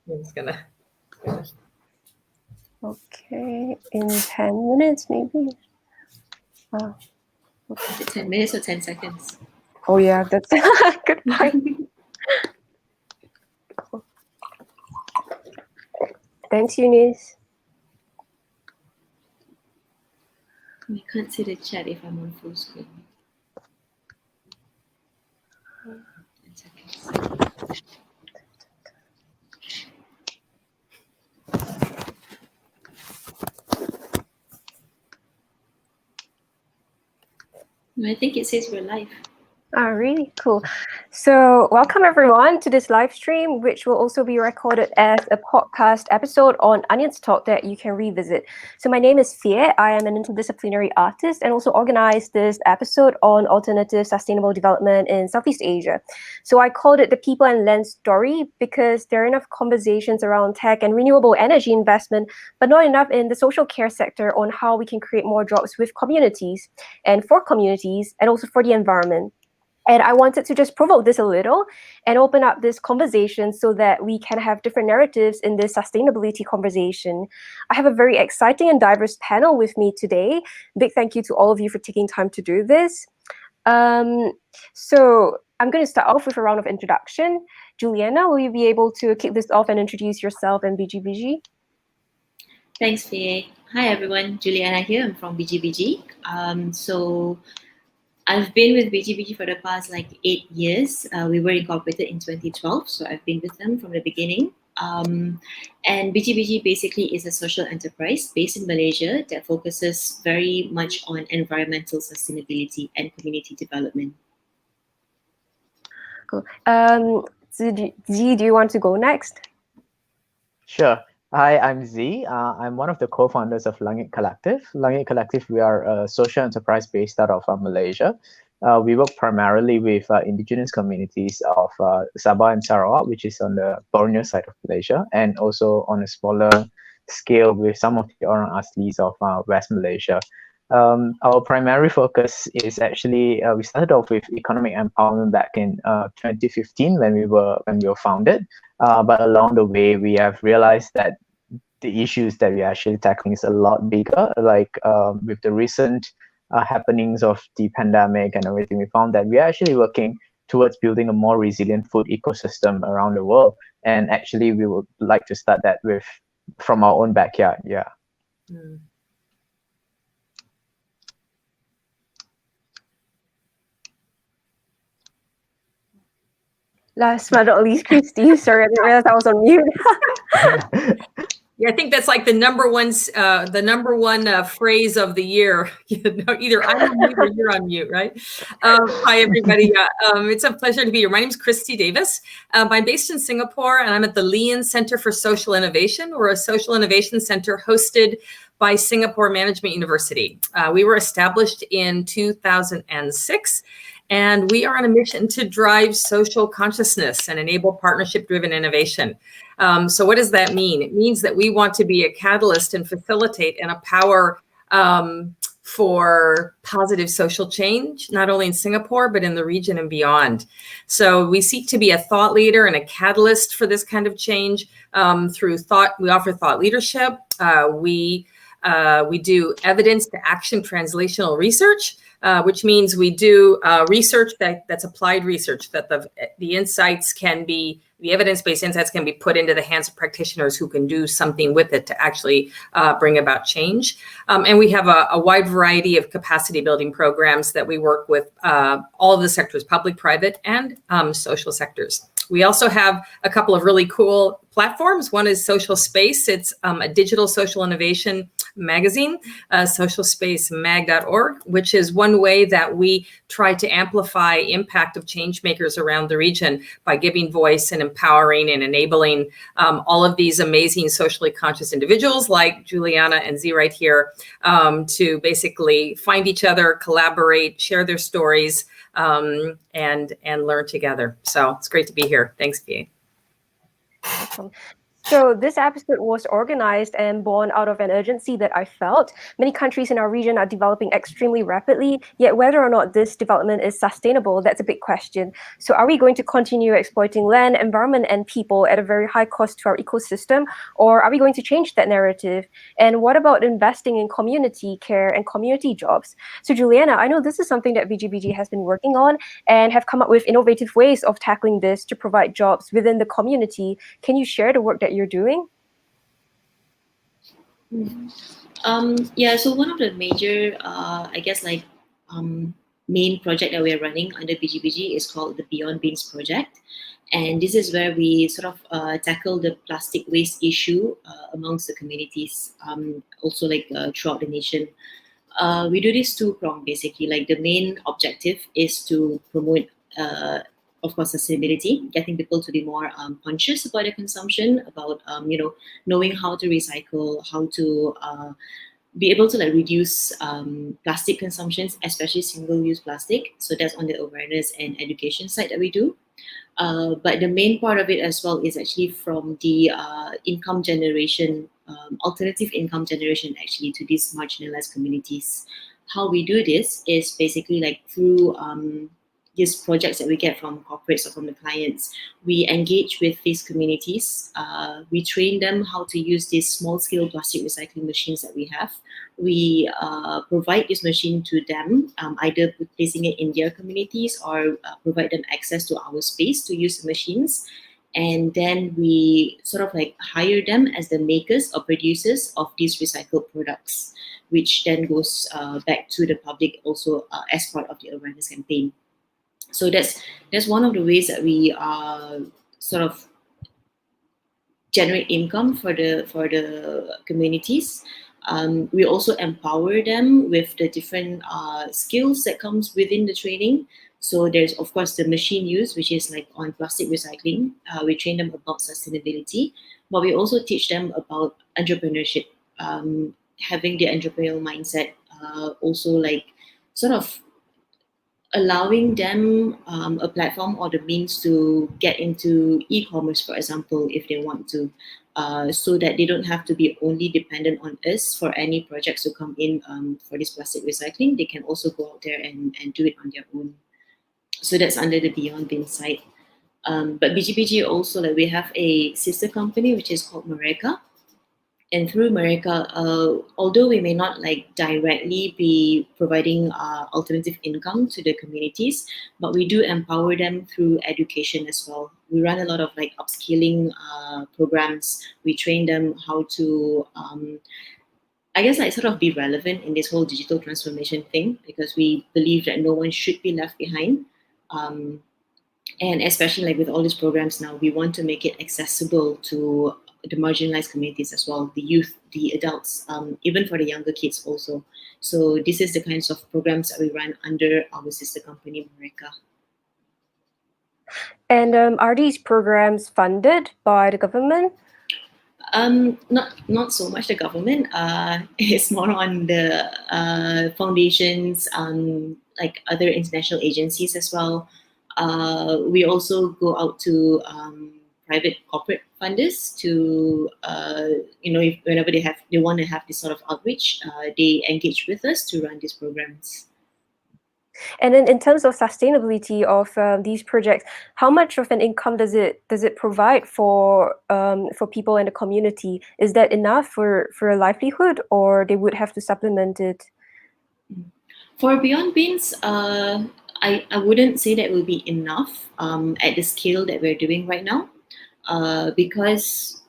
I'm just gonna. Okay, in 10 minutes maybe. Is it 10 minutes or 10 seconds? Oh yeah, that's good point. Cool. Thanks, Eunice. I can't see the chat if I'm on full screen. 10 seconds. I think it says we're live. Ah, really cool. So welcome everyone to this live stream, which will also be recorded as a podcast episode on Onions Talk that you can revisit. So my name is Fie. I am an interdisciplinary artist and also organized this episode on alternative sustainable development in Southeast Asia. So I called it the People and Land story because there are enough conversations around tech and renewable energy investment, but not enough in the social care sector on how we can create more jobs with communities and for communities and also for the environment. And I wanted to just provoke this a little and open up this conversation so that we can have different narratives in this sustainability conversation. I have a very exciting and diverse panel with me today. Big thank you to all of you for taking time to do this. So I'm going to start off with a round of introduction. Juliana, will you be able to kick this off and introduce yourself and BGBG? Thanks, Fie. Hi, everyone. Juliana here. I'm from BGBG. So I've been with BGBG for the past 8 years. We were incorporated in 2012, so I've been with them from the beginning. And BGBG basically is a social enterprise based in Malaysia that focuses very much on environmental sustainability and community development. Cool. Z, do you want to go next? Sure. Hi, I'm Z. I'm one of the co-founders of Langit Collective. Langit Collective, we are a social enterprise based out of Malaysia. We work primarily with indigenous communities of Sabah and Sarawak, which is on the Borneo side of Malaysia, and also on a smaller scale with some of the Orang Aslis of West Malaysia. Our primary focus is actually we started off with economic empowerment back in 2015 when we were founded. But along the way, we have realized that the issues that we're actually tackling is a lot bigger. With the recent happenings of the pandemic and everything, we found that we're actually working towards building a more resilient food ecosystem around the world. And actually, we would like to start that from our own backyard. Yeah. Mm. Last but not least, Christy. Sorry, I didn't realize I was on mute. Yeah, I think that's like the number one phrase of the year. Either I'm on mute or you're on mute, right? Hi, everybody. It's a pleasure to be here. My name is Christy Davis. I'm based in Singapore, and I'm at the Lien Center for Social Innovation. We're a social innovation center hosted by Singapore Management University. We were established in 2006. And we are on a mission to drive social consciousness and enable partnership-driven innovation. So what does that mean? It means that we want to be a catalyst and facilitate and a power for positive social change, not only in Singapore, but in the region and beyond. So we seek to be a thought leader and a catalyst for this kind of change through thought. We offer thought leadership. We do evidence to action translational research. Which means we do research that's applied research, that the insights can be, the evidence-based insights can be put into the hands of practitioners who can do something with it to actually bring about change. And we have a wide variety of capacity building programs that we work with all of the sectors, public, private, and social sectors. We also have a couple of really cool platforms. One is Social Space. It's a digital social innovation magazine, socialspacemag.org, which is one way that we try to amplify impact of change makers around the region by giving voice and empowering and enabling all of these amazing socially conscious individuals like Juliana and Z right here to basically find each other, collaborate, share their stories, and learn together. So it's great to be here. Thanks, Bea. Awesome. So this episode was organized and born out of an urgency that I felt. Many countries in our region are developing extremely rapidly, yet whether or not this development is sustainable, that's a big question. So are we going to continue exploiting land, environment, and people at a very high cost to our ecosystem, or are we going to change that narrative? And what about investing in community care and community jobs? So Juliana, I know this is something that BGBG has been working on and have come up with innovative ways of tackling this to provide jobs within the community. Can you share the work that you're doing? Yeah, so one of the major, main project that we're running under BGBG is called the Beyond Bins project. And this is where we sort of tackle the plastic waste issue amongst the communities, also throughout the nation. We do this two-pronged basically. Like the main objective is to promote, of course, sustainability, getting people to be more conscious about their consumption, about knowing how to recycle, how to be able to reduce plastic consumptions, especially single-use plastic. So that's on the awareness and education side that we do. But the main part of it as well is actually from the income generation, alternative income generation actually to these marginalized communities. How we do this is basically through these projects that we get from corporates or from the clients. We engage with these communities. We train them how to use these small-scale plastic recycling machines that we have. We provide this machine to them, either placing it in their communities or provide them access to our space to use the machines. And then we sort of hire them as the makers or producers of these recycled products, which then goes back to the public also as part of the awareness campaign. So that's one of the ways that we sort of generate income for the communities. We also empower them with the different skills that comes within the training. So there's of course the machine use, which is on plastic recycling. We train them about sustainability, but we also teach them about entrepreneurship, having the entrepreneurial mindset, also sort of allowing them a platform or the means to get into e-commerce, for example, if they want to, so that they don't have to be only dependent on us for any projects to come in for this plastic recycling. They can also go out there and do it on their own. So that's under the Beyond Bin side. But BGBG also, we have a sister company, which is called Mereka. And through Mereka, although we may not directly be providing alternative income to the communities, but we do empower them through education as well. We run a lot of upskilling programs. We train them how to, sort of be relevant in this whole digital transformation thing, because we believe that no one should be left behind. And especially with all these programs now, we want to make it accessible to the marginalized communities as well, the youth, the adults, even for the younger kids also. So this is the kinds of programs that we run under our sister company, Mereka. And are these programs funded by the government? Not so much the government. It's more on the foundations, other international agencies as well. We also go out to private corporate funders to, whenever they want to have this sort of outreach, they engage with us to run these programs. And then in terms of sustainability of these projects, how much of an income does it provide for people in the community? Is that enough for a livelihood, or they would have to supplement it? For Beyond Bins, I wouldn't say that will be enough at the scale that we're doing right now. Because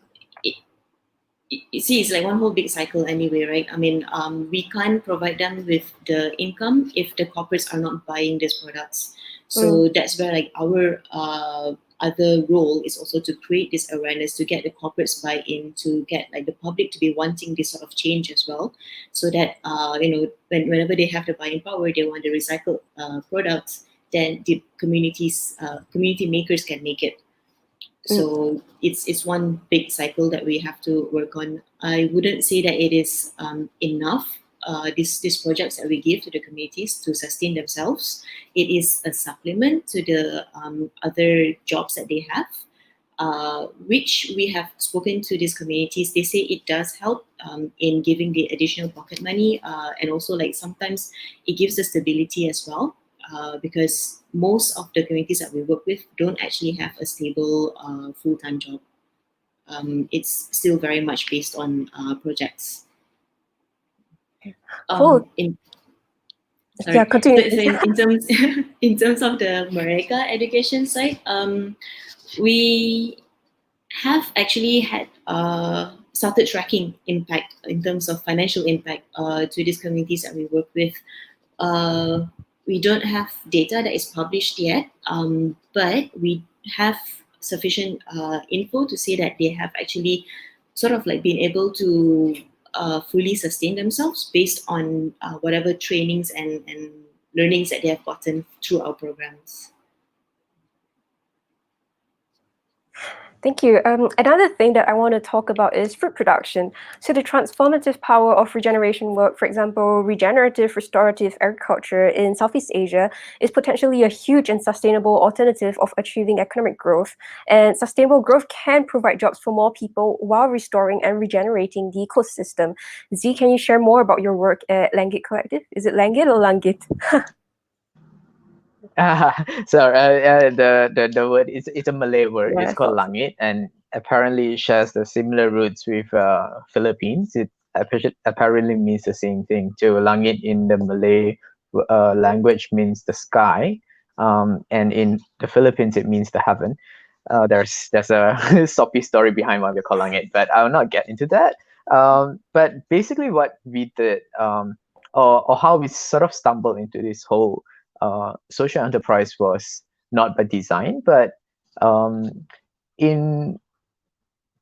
you see, it's one whole big cycle anyway, right? I mean, we can't provide them with the income if the corporates are not buying these products. So that's where our other role is also to create this awareness, to get the corporates buy-in, to get the public to be wanting this sort of change as well, so that whenever they have the buying power, they want the recycled products, then the community makers can make it. So it's one big cycle that we have to work on. I wouldn't say that it is enough. These projects that we give to the communities to sustain themselves, it is a supplement to the other jobs that they have. which we have spoken to these communities. They say it does help in giving the additional pocket money, and also like sometimes it gives the stability as well, because most of the communities that we work with don't actually have a stable full-time job. It's still very much based on projects. Cool. Sorry. Yeah, continue. So in terms of the Mereka education side, we have actually had started tracking impact in terms of financial impact to these communities that we work with. We don't have data that is published yet, but we have sufficient info to say that they have actually sort of like been able to fully sustain themselves based on whatever trainings and learnings that they have gotten through our programs. Thank you. Another thing that I want to talk about is fruit production. So the transformative power of regeneration work, for example, regenerative restorative agriculture in Southeast Asia, is potentially a huge and sustainable alternative of achieving economic growth. And sustainable growth can provide jobs for more people while restoring and regenerating the ecosystem. Z, can you share more about your work at Langit Collective? Is it Langit or Langit? The word it's a Malay word. Yeah, It's called langit, and apparently it shares the similar roots with Philippines. It apparently means the same thing too. Langit in the Malay language means the sky, and in the Philippines it means the heaven. There's a soppy story behind why we call langit, but I will not get into that. But basically, what we did, or how we sort of stumbled into this whole social enterprise was not by design, but in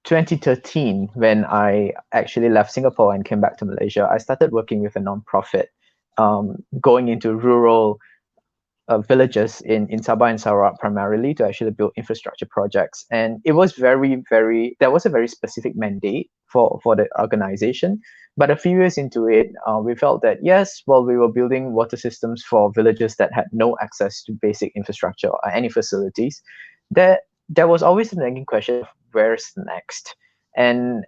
2013, when I actually left Singapore and came back to Malaysia, I started working with a nonprofit, going into rural villages in Sabah and Sarawak primarily to actually build infrastructure projects. And it was there was a very specific mandate for the organization. But a few years into it, we felt that yes, while we were building water systems for villages that had no access to basic infrastructure or any facilities, there was always a nagging question of where's next? And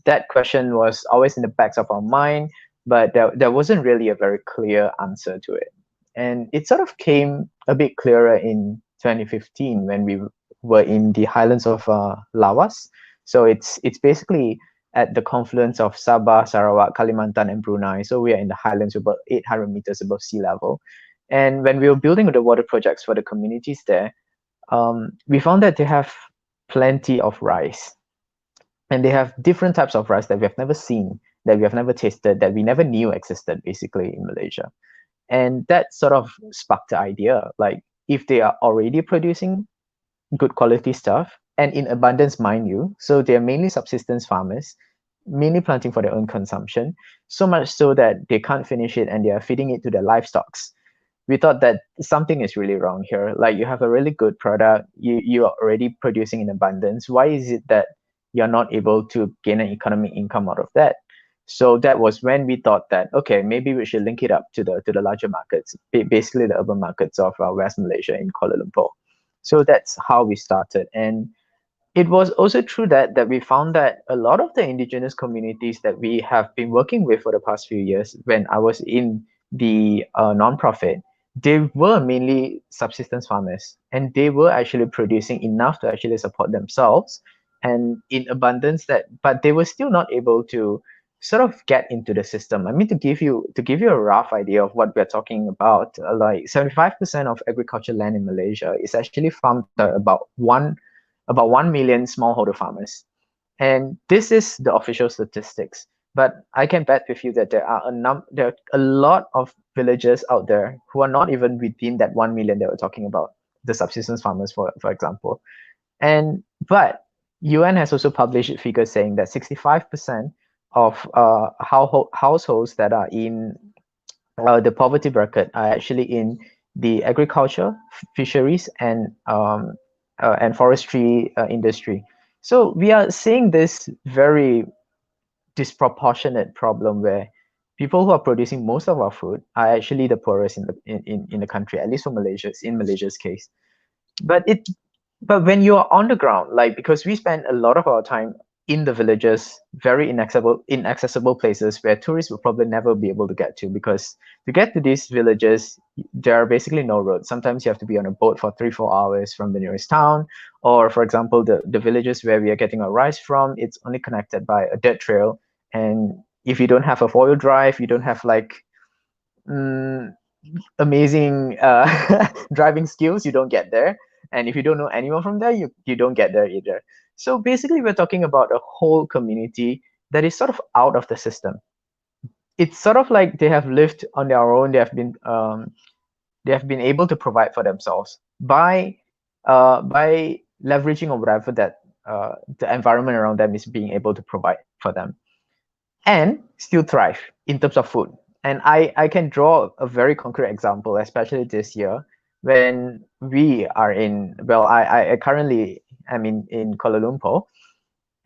that question was always in the backs of our mind, but there wasn't really a very clear answer to it. And it sort of came a bit clearer in 2015 when we were in the highlands of Lawas. So it's basically at the confluence of Sabah, Sarawak, Kalimantan, and Brunei. So we are in the highlands, about 800 meters above sea level. And when we were building the water projects for the communities there, we found that they have plenty of rice. And they have different types of rice that we have never seen, that we have never tasted, that we never knew existed basically in Malaysia. And that sort of sparked the idea, like if they are already producing good quality stuff and in abundance, mind you, so they're mainly subsistence farmers, mainly planting for their own consumption, so much so that they can't finish it and they are feeding it to their livestock. We thought that something is really wrong here. Like you have a really good product, you are already producing in abundance. Why is it that you're not able to gain an economic income out of that? So that was when we thought that, okay, maybe we should link it up to the larger markets, basically the urban markets of West Malaysia in Kuala Lumpur. So that's how we started. And it was also true that we found that a lot of the indigenous communities that we have been working with for the past few years, when I was in the nonprofit, they were mainly subsistence farmers, and they were actually producing enough to actually support themselves and in abundance, but they were still not able to sort of get into the system. I mean, to give you a rough idea of what we're talking about, like 75% of agricultural land in Malaysia is actually farmed by about 1 million smallholder farmers. And this is the official statistics. But I can bet with you that there are a lot of villages out there who are not even within that 1 million that we're talking about, the subsistence farmers, for example. But UN has also published figures saying that 65% of households that are in the poverty bracket are actually in the agriculture, fisheries, and forestry industry. So we are seeing this very disproportionate problem where people who are producing most of our food are actually the poorest in the country, at least for Malaysia's case. But But when you are on the ground, like, because we spend a lot of our time in the villages, very inaccessible places where tourists will probably never be able to get to, because to get to these villages, there are basically no roads. Sometimes you have to be on a boat for 3-4 hours from the nearest town, or for example, the villages where we are getting our rice from, it's only connected by a dirt trail. And if you don't have a 4-wheel drive, you don't have like amazing driving skills, you don't get there. And if you don't know anyone from there, you don't get there either. So basically, we're talking about a whole community that is sort of out of the system. It's sort of like they have lived on their own. They have been able to provide for themselves by leveraging or whatever that the environment around them is being able to provide for them, and still thrive in terms of food. And I can draw a very concrete example, especially this year when we are in, well, I currently am in Kuala Lumpur.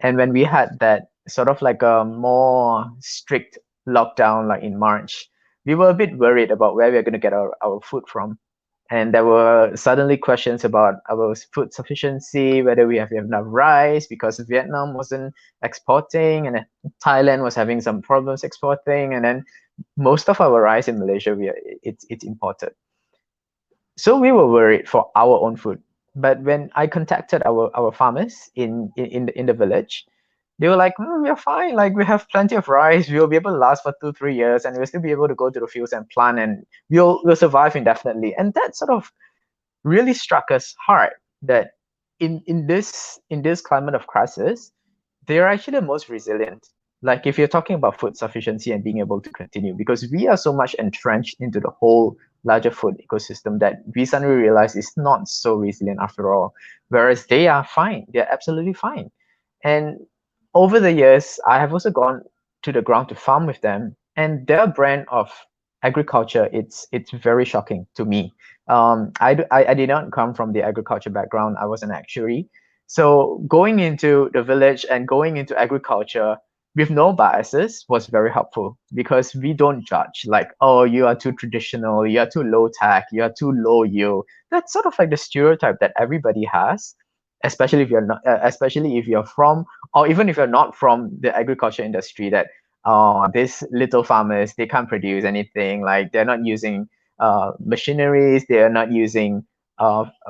And when we had that sort of like a more strict lockdown, like in March, we were a bit worried about where we're going to get our food from. And there were suddenly questions about our food sufficiency, whether we have enough rice, because Vietnam wasn't exporting, and then Thailand was having some problems exporting, and then most of our rice in Malaysia, it's imported. So we were worried for our own food. But when I contacted our farmers in the village, they were like, we're fine. Like, we have plenty of rice. We'll be able to last for 2-3 years, and we'll still be able to go to the fields and plant, and we'll survive indefinitely. And that sort of really struck us hard, that in this climate of crisis, they're actually the most resilient. Like, if you're talking about food sufficiency and being able to continue, because we are so much entrenched into the whole larger food ecosystem that we suddenly realize it's not so resilient after all. Whereas they are fine. They're absolutely fine. And over the years, I have also gone to the ground to farm with them, and their brand of agriculture, it's very shocking to me. I did not come from the agriculture background. I was an actuary. So going into the village and going into agriculture with no biases was very helpful, because we don't judge like, oh, you are too traditional, you are too low tech, you are too low yield. That's sort of like the stereotype that everybody has, especially if you're not, especially if you're from, or even if you're not from the agriculture industry, that these little farmers, they can't produce anything, like they're not using machineries, they're not using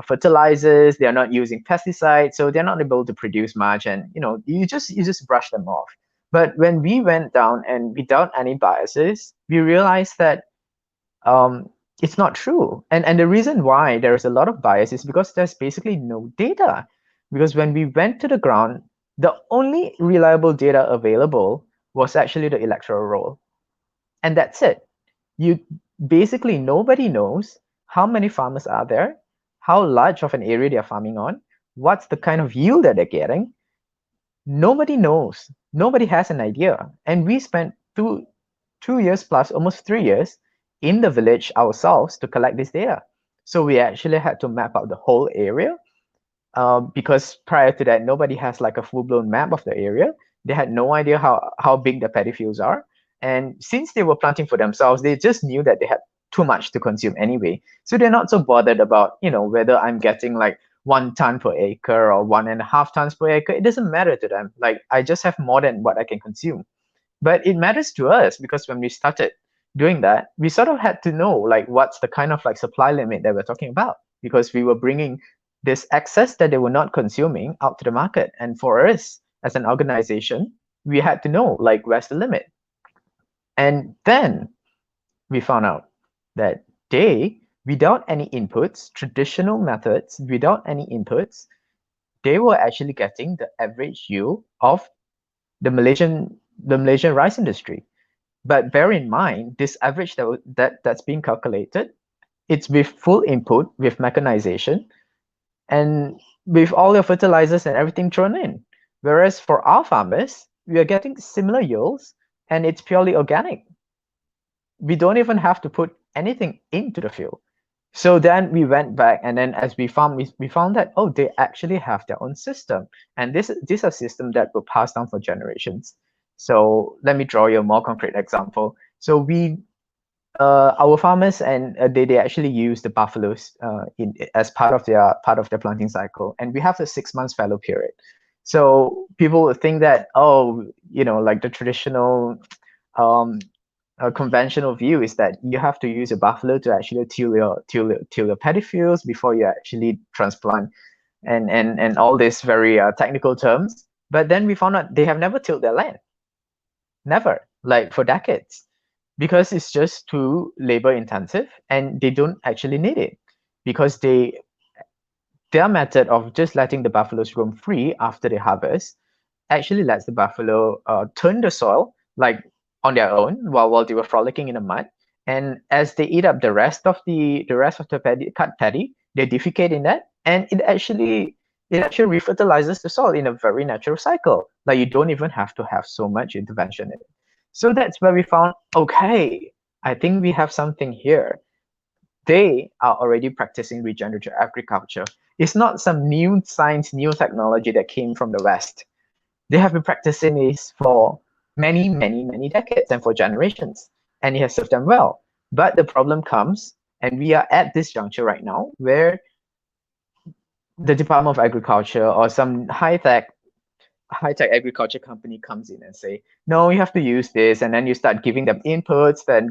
fertilizers, they're not using pesticides, so they're not able to produce much, and you just brush them off. But when we went down and without any biases, we realized that it's not true. And the reason why there is a lot of bias is because there's basically no data. Because when we went to the ground, the only reliable data available was actually the electoral roll. And that's it. You basically, nobody knows how many farmers are there, how large of an area they're farming on, what's the kind of yield that they're getting. Nobody knows. Nobody has an idea. And we spent two years plus, almost 3 years, in the village ourselves to collect this data. So we actually had to map out the whole area, because prior to that, nobody has like a full-blown map of the area. They had no idea how big the paddy fields are. And since they were planting for themselves, they just knew that they had too much to consume anyway. So they're not so bothered about, whether I'm getting like 1 ton per acre or 1.5 tons per acre. It doesn't matter to them. Like, I just have more than what I can consume. But it matters to us, because when we started doing that, we sort of had to know like what's the kind of like supply limit that we're talking about, because we were bringing this excess that they were not consuming out to the market. And for us as an organization, we had to know like where's the limit. And then we found out that they, without any inputs, traditional methods, without any inputs, they were actually getting the average yield of the Malaysian rice industry. But bear in mind, this average that's being calculated, it's with full input, with mechanization, and with all your fertilizers and everything thrown in. Whereas for our farmers, we are getting similar yields, and it's purely organic. We don't even have to put anything into the field. So then we went back, and then as we found that, oh, they actually have their own system, and these are systems that will pass down for generations. So let me draw you a more concrete example. So we our farmers and they actually use the buffaloes as part of their planting cycle, and we have a 6 months fallow period. So people would think that, oh, like the traditional conventional view is that you have to use a buffalo to actually till your paddy fields before you actually transplant, and all these very technical terms. But then we found out they have never tilled their land, never, like for decades, because it's just too labor intensive, and they don't actually need it, because their method of just letting the buffaloes roam free after they harvest actually lets the buffalo turn the soil like on their own while they were frolicking in the mud. And as they eat up the rest of the cut paddy, they defecate in that, and it actually refertilizes the soil in a very natural cycle. Like, you don't even have to have so much intervention in it. So that's where we found, okay, I think we have something here. They are already practicing regenerative agriculture. It's not some new science, new technology that came from the West. They have been practicing this for many, many, many decades and for generations, and it has served them well. But the problem comes, and we are at this juncture right now, where the Department of Agriculture or some high-tech agriculture company comes in and say, no, you have to use this, and then you start giving them inputs, then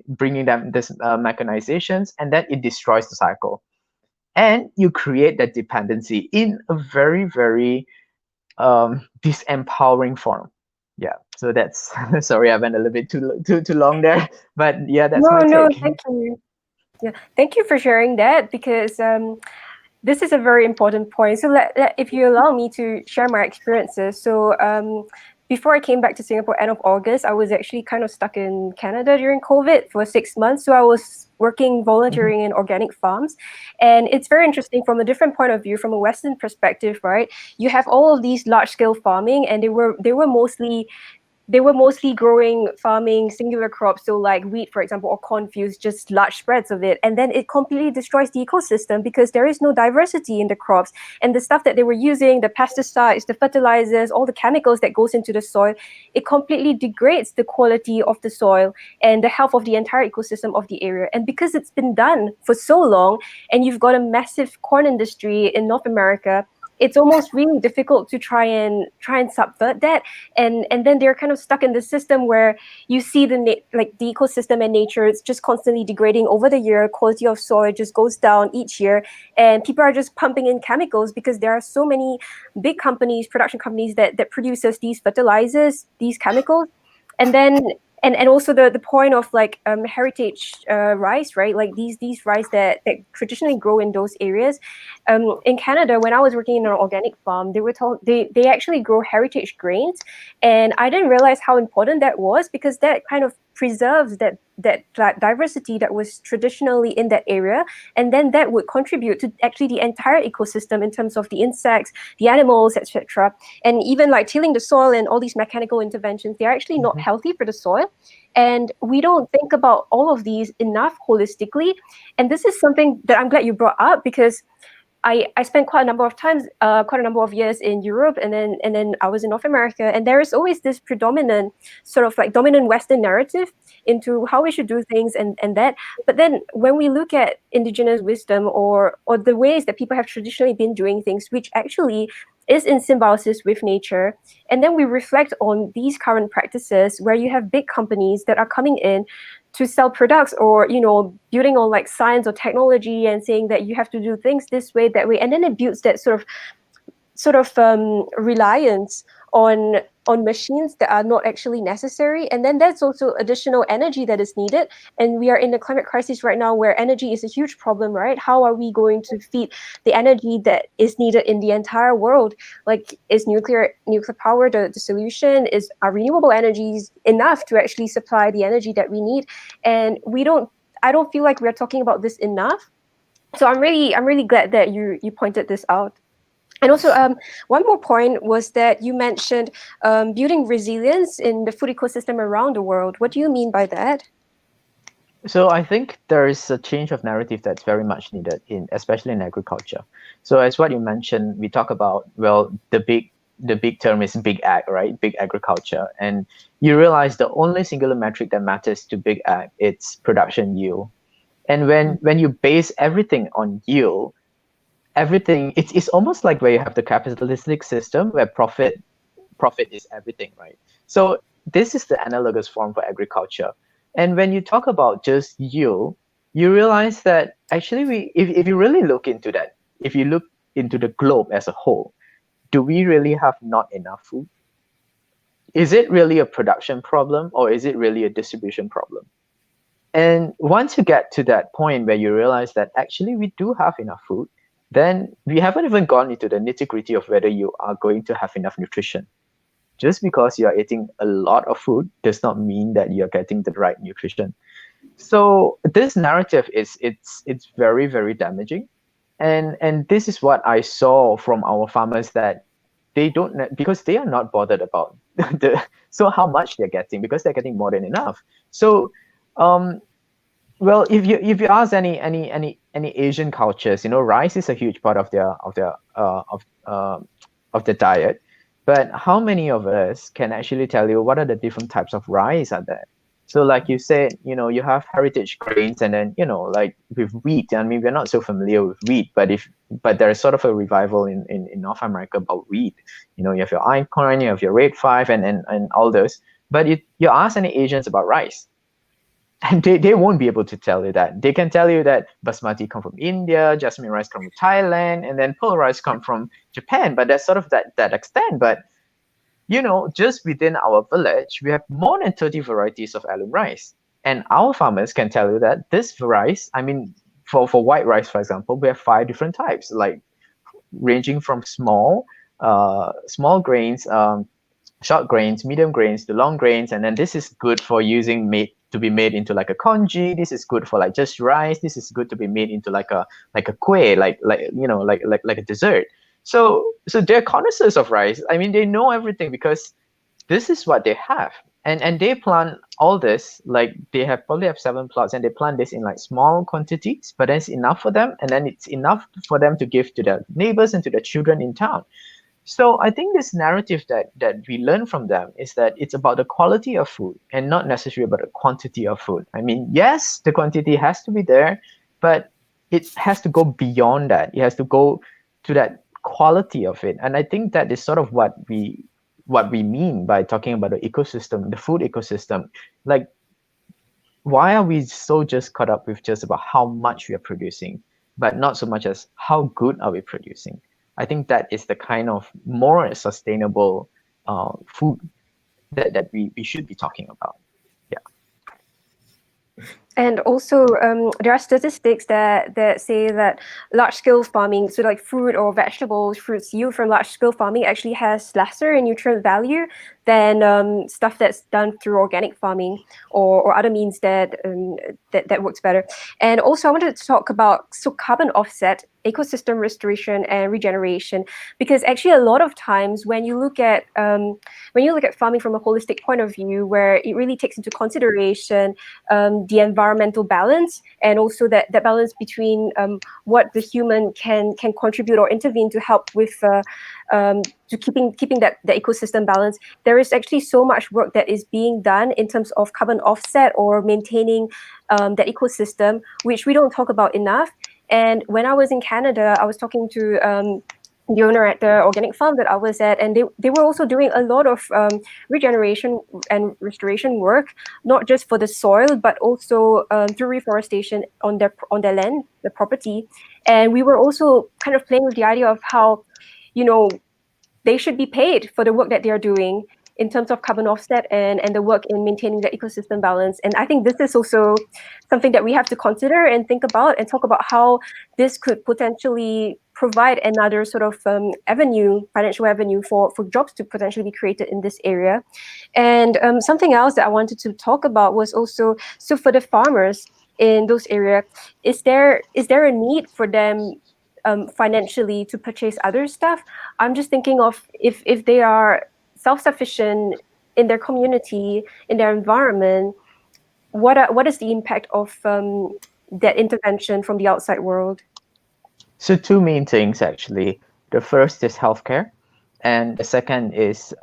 bringing them this mechanizations, and then it destroys the cycle, and you create that dependency in a very, very disempowering form. Yeah, so that's sorry, I went a little bit too long there, but yeah, that's my No, take. thank you. Yeah, thank you for sharing that, because this is a very important point. So if you allow me to share my experiences. So before I came back to Singapore end of August, I was actually kind of stuck in Canada during COVID for 6 months. So I was working volunteering in organic farms. And it's very interesting from a different point of view, from a Western perspective, right? You have all of these large scale farming, and they were mostly growing, farming singular crops, so like wheat, for example, or cornfields, just large spreads of it. And then it completely destroys the ecosystem because there is no diversity in the crops. And the stuff that they were using, the pesticides, the fertilizers, all the chemicals that goes into the soil, it completely degrades the quality of the soil and the health of the entire ecosystem of the area. And because it's been done for so long, and you've got a massive corn industry in North America, it's almost really difficult to try and subvert that, and then they're kind of stuck in the system where you see the ecosystem and nature, it's just constantly degrading over the year. Quality of soil just goes down each year, and people are just pumping in chemicals because there are so many big companies, production companies that produces these fertilizers, these chemicals. And then and also the point of heritage rice, right? Like these rice that traditionally grow in those areas. In Canada, when I was working in an organic farm, they were told they actually grow heritage grains, and I didn't realize how important that was, because that kind of preserves that diversity that was traditionally in that area, and then that would contribute to actually the entire ecosystem in terms of the insects, the animals, etc. And even like tilling the soil and all these mechanical interventions, they're actually not healthy for the soil. And we don't think about all of these enough holistically. And this is something that I'm glad you brought up, because I spent quite a number of years in Europe, and then I was in North America, and there is always this predominant dominant Western narrative into how we should do things and that. But then when we look at indigenous wisdom or the ways that people have traditionally been doing things, which actually is in symbiosis with nature, and then we reflect on these current practices where you have big companies that are coming in to sell products, or building on like science or technology and saying that you have to do things this way, that way, and then it builds that sort of reliance on machines that are not actually necessary. And then that's also additional energy that is needed, and we are in a climate crisis right now where energy is a huge problem, right? How are we going to feed the energy that is needed in the entire world? Like, is nuclear power the solution? Are renewable energies enough to actually supply the energy that we need? And I don't feel like we're talking about this enough. So I'm really glad that you pointed this out. And also, one more point was that you mentioned building resilience in the food ecosystem around the world. What do you mean by that? So I think there is a change of narrative that's very much needed, especially in agriculture. So as what you mentioned, we talk about, well, the big the big term is big ag, right? Big agriculture. And you realize the only singular metric that matters to big ag, it's production yield. And when you base everything on yield, everything, it's almost like where you have the capitalistic system where profit is everything, right? So this is the analogous form for agriculture. And when you talk about just yield, you realize that actually if you really look into that, if you look into the globe as a whole, do we really have not enough food? Is it really a production problem or is it really a distribution problem? And once you get to that point where you realize that actually we do have enough food, then we haven't even gone into the nitty-gritty of whether you are going to have enough nutrition. Just because you are eating a lot of food does not mean that you're getting the right nutrition. So this narrative it's very, very damaging. And this is what I saw from our farmers, that they don't, because they are not bothered about how much they're getting, because they're getting more than enough. So well, if you ask any Asian cultures, rice is a huge part of their diet. But how many of us can actually tell you what are the different types of rice are there? So like you said, you have heritage grains, and then, like with wheat. I mean, we're not so familiar with wheat, but there's sort of a revival in North America about wheat. You have your einkorn, you have your red 5 and all those. But you ask any Asians about rice, and they won't be able to tell you that. They can tell you that basmati come from India, jasmine rice come from Thailand, and then pearl rice come from Japan. But that's sort of that extent. But just within our village, we have more than 30 varieties of alum rice, and our farmers can tell you that this rice, I mean, for white rice, for example, we have 5 different types, like ranging from small grains, short grains, medium grains, to long grains, and then this is good for to be made into like a congee. This is good for like just rice. This is good to be made into like a kueh, like a dessert. So they're connoisseurs of rice. I mean, they know everything because this is what they have, and they plant all this. Like they probably have 7 plots, and they plant this in like small quantities, but then it's enough for them, and then it's enough for them to give to their neighbors and to their children in town. So I think this narrative that we learn from them is that it's about the quality of food and not necessarily about the quantity of food. I mean, yes, the quantity has to be there, but it has to go beyond that. It has to go to that quality of it. And I think that is sort of what we mean by talking about the ecosystem, the food ecosystem. Like, why are we so just caught up with just about how much we are producing, but not so much as how good are we producing? I think that is the kind of more sustainable food that we should be talking about. Yeah. And also, there are statistics that say that large-scale farming, so like fruit or vegetables, fruits yield from large-scale farming actually has lesser in nutrient value than stuff that's done through organic farming or other means that works better. And also, I wanted to talk about carbon offset, ecosystem restoration and regeneration, because actually a lot of times when you look at farming from a holistic point of view, where it really takes into consideration the environmental balance, and also that balance between what the human can contribute or intervene to help with to keeping that the ecosystem balance, there is actually so much work that is being done in terms of carbon offset or maintaining that ecosystem, which we don't talk about enough. And when I was in Canada, I was talking to the owner at the organic farm that I was at, and they were also doing a lot of regeneration and restoration work, not just for the soil, but also through reforestation on their land, their property. And we were also kind of playing with the idea of how, they should be paid for the work that they are doing in terms of carbon offset and the work in maintaining the ecosystem balance. And I think this is also something that we have to consider and think about and talk about how this could potentially provide another sort of financial avenue for jobs to potentially be created in this area. And something else that I wanted to talk about was also, so for the farmers in those areas, is there a need for them financially to purchase other stuff? I'm just thinking of if they are self-sufficient in their community, in their environment, what is the impact of that intervention from the outside world? So 2 main things, actually. The first is healthcare. and the second is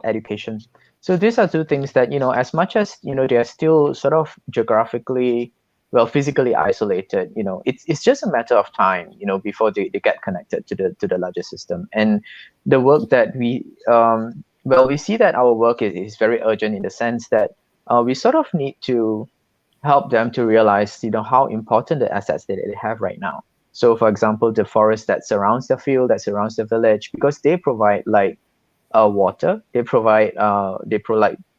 education. So these are two things that, as much as, they are still sort of geographically, well, physically isolated, it's just a matter of time, before they get connected to the larger system. And the work that we see that our work is very urgent in the sense that we sort of need to help them to realize, how important the assets that they have right now. So, for example, the forest that surrounds the field, that surrounds the village, because they provide like water, they provide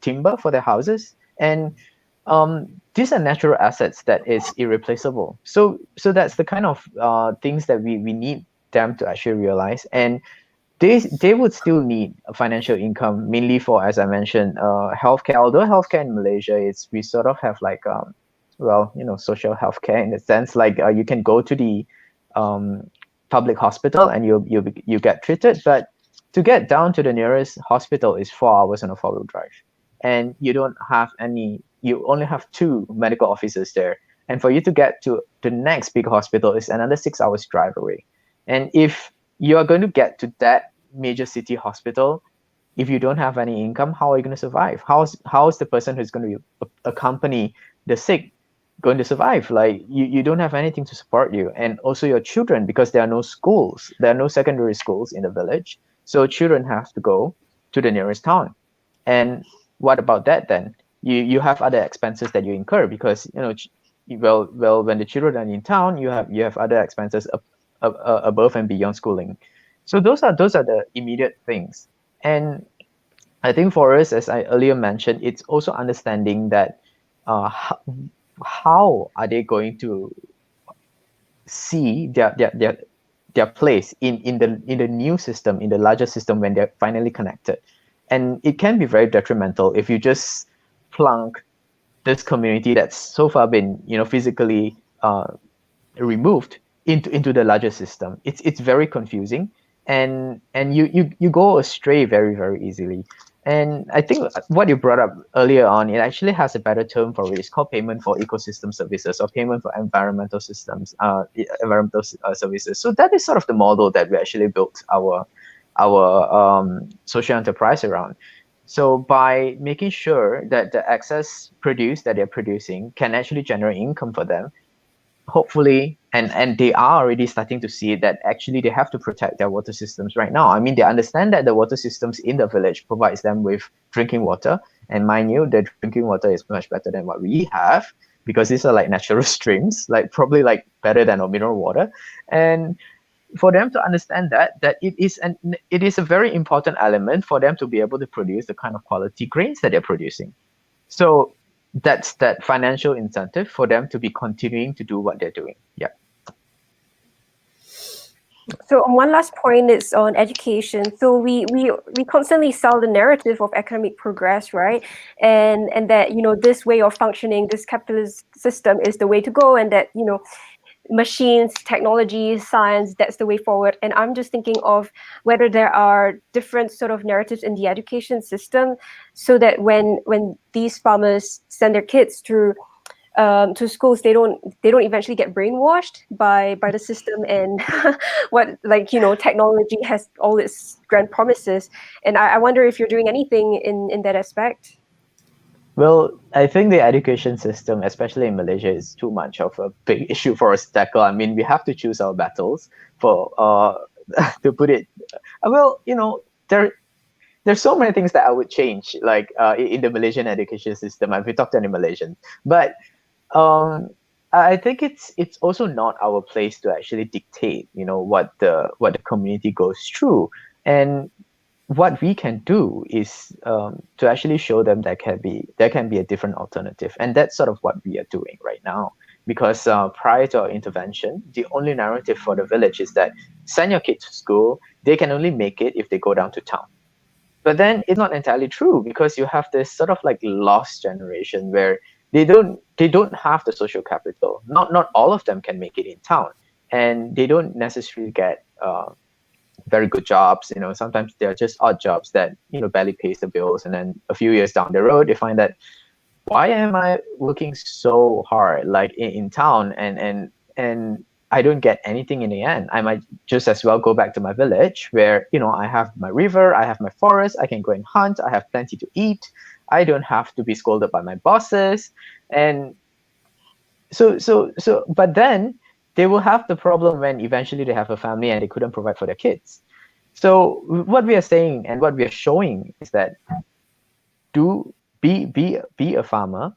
timber for their houses, and these are natural assets that is irreplaceable. So that's the kind of things that we need them to actually realize, and they would still need a financial income mainly for, as I mentioned, healthcare. Although healthcare in Malaysia is, we sort of have like social healthcare in the sense, like you can go to the um, public hospital and you get treated, but to get down to the nearest hospital is 4 hours on a 4-wheel drive, and you only have 2 medical officers there, and for you to get to the next big hospital is another 6 hours drive away. And if you are going to get to that major city hospital, if you don't have any income, how are you going to survive? How's the person who's going to accompany the sick going to survive? Like you don't have anything to support you, and also your children, because there are no schools, there are no secondary schools in the village, so children have to go to the nearest town. And what about that then? You have other expenses that you incur, because when the children are in town, you have other expenses above and beyond schooling. So those are the immediate things. And I think for us, as I earlier mentioned, it's also understanding that how are they going to see their place in the new system, in the larger system, when they're finally connected. And it can be very detrimental if you just plunk this community that's so far been physically removed into the larger system. It's very confusing, and you go astray very, very easily. And I think what you brought up earlier on, it actually has a better term for it. It's called payment for ecosystem services, or payment for environmental services. So that is sort of the model that we actually built our social enterprise around. So by making sure that the excess produce that they're producing can actually generate income for them, hopefully, and they are already starting to see that actually they have to protect their water systems right now. I mean, they understand that the water systems in the village provides them with drinking water, and mind you, the drinking water is much better than what we have, because these are like natural streams, like probably like better than our mineral water. And for them to understand that it is a very important element for them to be able to produce the kind of quality grains that they're producing. So that's that financial incentive for them to be continuing to do what they're doing. Yeah. So one last point is on education. So we constantly sell the narrative of economic progress, right? And that this way of functioning, this capitalist system is the way to go, and that machines, technology, science, that's the way forward. And I'm just thinking of whether there are different sort of narratives in the education system, so that when these farmers send their kids through to schools, they don't eventually get brainwashed by the system, and technology has all its grand promises. And I wonder if you're doing anything in that aspect. Well, I think the education system, especially in Malaysia, is too much of a big issue for us to tackle. I mean, we have to choose our battles for to put it. Well, there's so many things that I would change, like in the Malaysian education system. If we talk to any Malaysians, but I think it's also not our place to actually dictate, what the community goes through. And what we can do is to actually show them there can be a different alternative, and that's sort of what we are doing right now. Because prior to our intervention, the only narrative for the village is that send your kids to school. They can only make it if they go down to town. But then it's not entirely true, because you have this sort of like lost generation where they don't have the social capital. Not all of them can make it in town, and they don't necessarily get very good jobs. Sometimes they're just odd jobs that barely pays the bills, and then a few years down the road they find that, why am I working so hard like in town, and I don't get anything in the end. I might just as well go back to my village where, I have my river, I have my forest, I can go and hunt, I have plenty to eat. I don't have to be scolded by my bosses. And but then they will have the problem when eventually they have a family and they couldn't provide for their kids. So what we are saying and what we are showing is that be a farmer,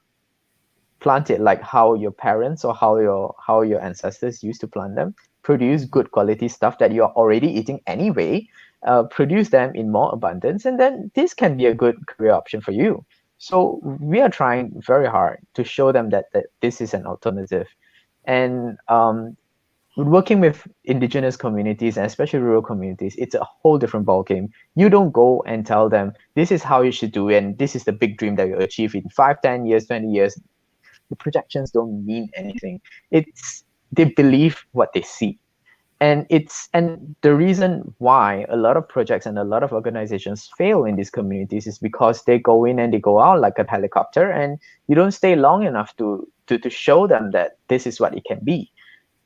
plant it like how your parents or how your ancestors used to plant them, produce good quality stuff that you're already eating anyway, produce them in more abundance, and then this can be a good career option for you. So we are trying very hard to show them that this is an alternative. And working with indigenous communities and especially rural communities, it's a whole different ballgame. You don't go and tell them this is how you should do it and this is the big dream that you'll achieve in 5, 10 years, 20 years. The projections don't mean anything. It's they believe what they see. And the reason why a lot of projects and a lot of organizations fail in these communities is because they go in and they go out like a helicopter, and you don't stay long enough to show them that this is what it can be.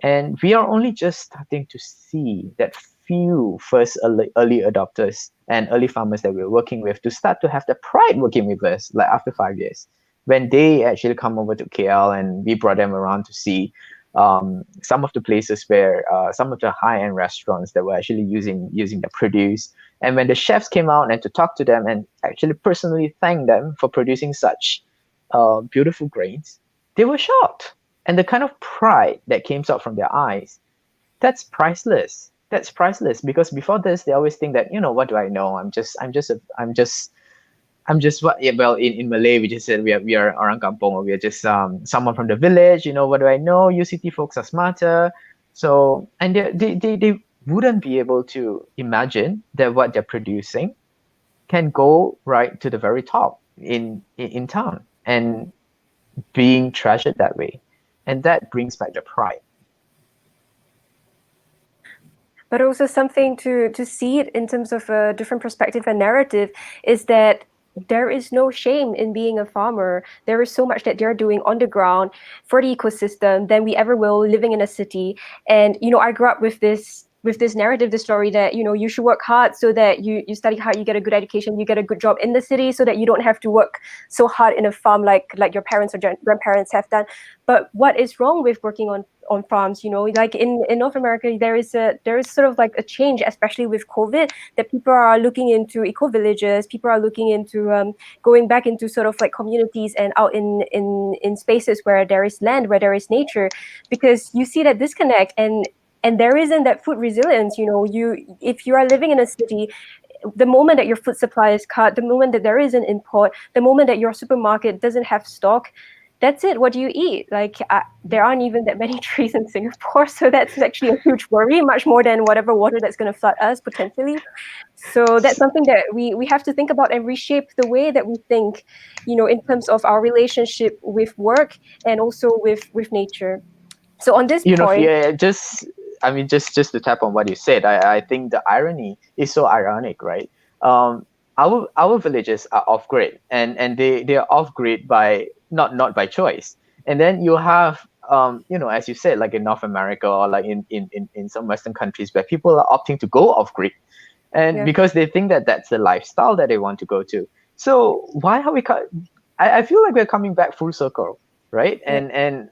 And we are only just starting to see that few first early adopters and early farmers that we're working with to start to have the pride working with us, like after 5 years, when they actually come over to KL and we brought them around to see some of the places where some of the high-end restaurants that were actually using the produce. And when the chefs came out and to talk to them and actually personally thank them for producing such beautiful grains, they were shocked. And the kind of pride that came out from their eyes, that's priceless. That's priceless, because before this, they always think that, what do I know? I'm just what? Yeah, well, in Malay, we just said we are orang kampung, or we are just someone from the village. What do I know? You city folks are smarter. So, and they wouldn't be able to imagine that what they're producing can go right to the very top in town and being treasured that way. And that brings back the pride. But also something to see it in terms of a different perspective and narrative is that there is no shame in being a farmer. There is so much that they're doing on the ground for the ecosystem than we ever will living in a city. And, I grew up with this narrative, the story that, you should work hard so that you study hard, you get a good education, you get a good job in the city so that you don't have to work so hard in a farm like your parents or grandparents have done. But what is wrong with working on farms? Like in North America, there is sort of like a change, especially with COVID, that people are looking into eco villages, people are looking into going back into sort of like communities and out in spaces where there is land, where there is nature, because you see that disconnect and there isn't that food resilience. If you are living in a city, the moment that your food supply is cut, the moment that there is an import, the moment that your supermarket doesn't have stock, that's it. What do you eat? Like there aren't even that many trees in Singapore, so that's actually a huge worry, much more than whatever water that's going to flood us potentially. So that's something that we have to think about and reshape the way that we think, in terms of our relationship with work and also with nature. So on this point, yeah, just to tap on what you said, I think the irony is so ironic, right? Our villages are off grid, and they are off grid by not by choice. And then you have as you said, like in North America or like in some Western countries where people are opting to go off grid, and because they think that that's the lifestyle that they want to go to. So why are we? I feel like we're coming back full circle. Right. And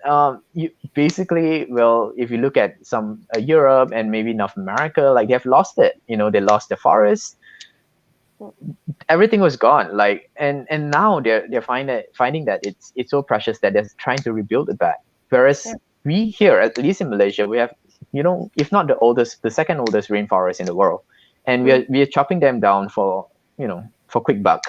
you basically, well, if you look at some Europe and maybe North America, like they have lost it. They lost the forest. Everything was gone. Like and now they're finding that it's so precious that they're trying to rebuild it back. Whereas we here, at least in Malaysia, we have if not the second oldest rainforest in the world, and we are chopping them down for for quick buck,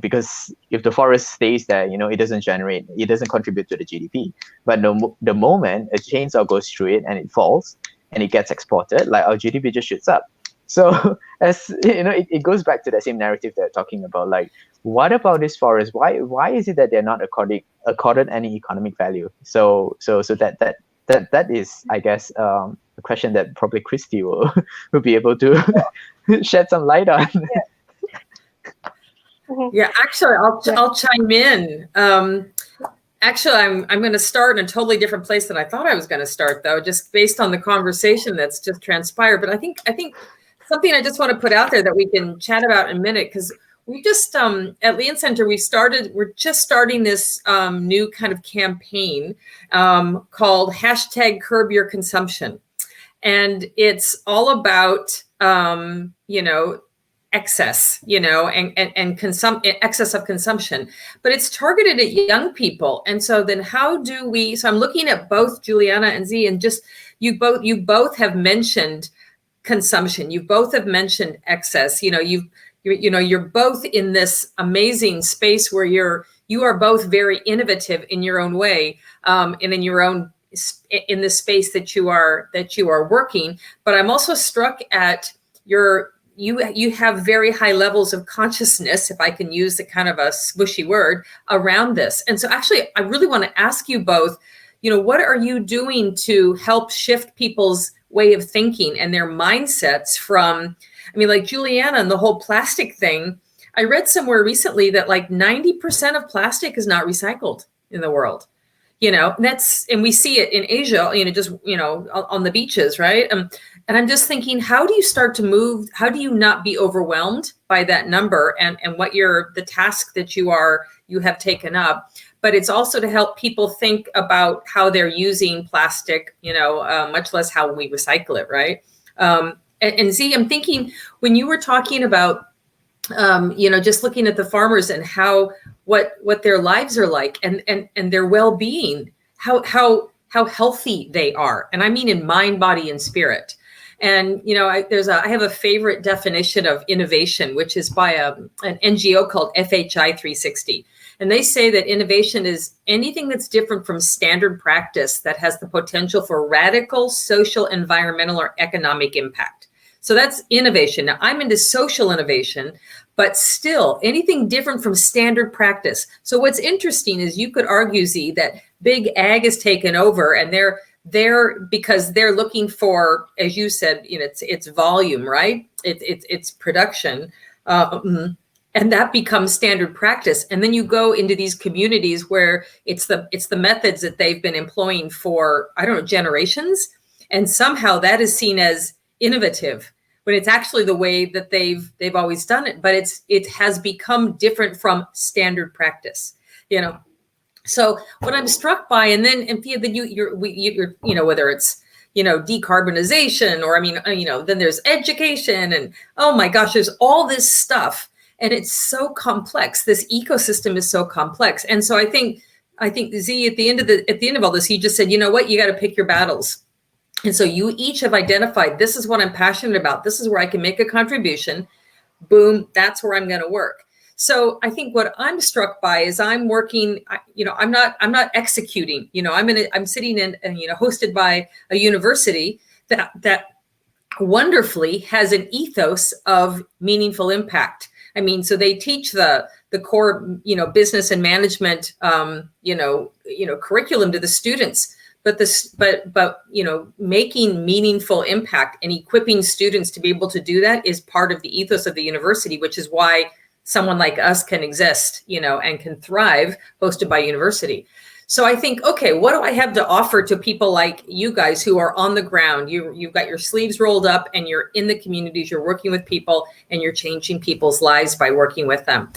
because if the forest stays there, it doesn't contribute to the GDP. But the moment a chainsaw goes through it and it falls and it gets exported, like our GDP just shoots up. So as it goes back to the same narrative they're talking about. Like, what about this forest? Why is it that they're not accorded any economic value? So that is, I guess, a question that probably Christy will be able to shed some light on. Yeah, actually, I'll chime in. Actually, I'm going to start in a totally different place than I thought I was going to start, though, just based on the conversation that's just transpired. But I think something I just want to put out there that we can chat about in a minute, because we just at Lien Center we're just starting this new kind of campaign called #CurbYourConsumption, and it's all about excess, and excess of consumption, but it's targeted at young people. And so then so I'm looking at both Juliana and Z, and just you both have mentioned consumption. You both have mentioned excess. You're both in this amazing space where you are both very innovative in your own way, and in the space that you are working. But I'm also struck at you have very high levels of consciousness, if I can use the kind of a smushy word, around this. And so actually, I really want to ask you both, what are you doing to help shift people's way of thinking and their mindsets from, like Juliana and the whole plastic thing. I read somewhere recently that like 90% of plastic is not recycled in the world. And we see it in Asia, on the beaches, right? And I'm just thinking, how do you not be overwhelmed by that number and what the task that you have taken up? But it's also to help people think about how they're using plastic, much less how we recycle it, right? And Z, I'm thinking when you were talking about, just looking at the farmers and what their lives are like and their well-being, how healthy they are. And I mean in mind, body, and spirit. And, I have a favorite definition of innovation, which is by an NGO called FHI 360. And they say that innovation is anything that's different from standard practice that has the potential for radical social, environmental, or economic impact. So that's innovation. Now, I'm into social innovation, but still anything different from standard practice. So what's interesting is you could argue, Z, that big ag has taken over, and because they're looking for, as you said, it's volume, right? It's production, and that becomes standard practice. And then you go into these communities where it's the methods that they've been employing for, generations, and somehow that is seen as innovative, when it's actually the way that they've always done it. But it has become different from standard practice, So what I'm struck by, and Thea, then you're whether it's decarbonization or then there's education, and oh my gosh, there's all this stuff, and it's so complex. This ecosystem is so complex, and so I think Z, at the end of all this, you just said, you know what, you got to pick your battles. And so you each have identified, this is what I'm passionate about. This is where I can make a contribution. Boom, that's where I'm going to work. So I think what I'm struck by is I'm working, I'm not executing, I'm sitting in, hosted by a university that wonderfully has an ethos of meaningful impact. So they teach the core, business and management, curriculum to the students. But making meaningful impact and equipping students to be able to do that is part of the ethos of the university, which is why someone like us can exist, and can thrive, hosted by university. So I think, okay, what do I have to offer to people like you guys who are on the ground? You've got your sleeves rolled up, and you're in the communities, you're working with people, and you're changing people's lives by working with them.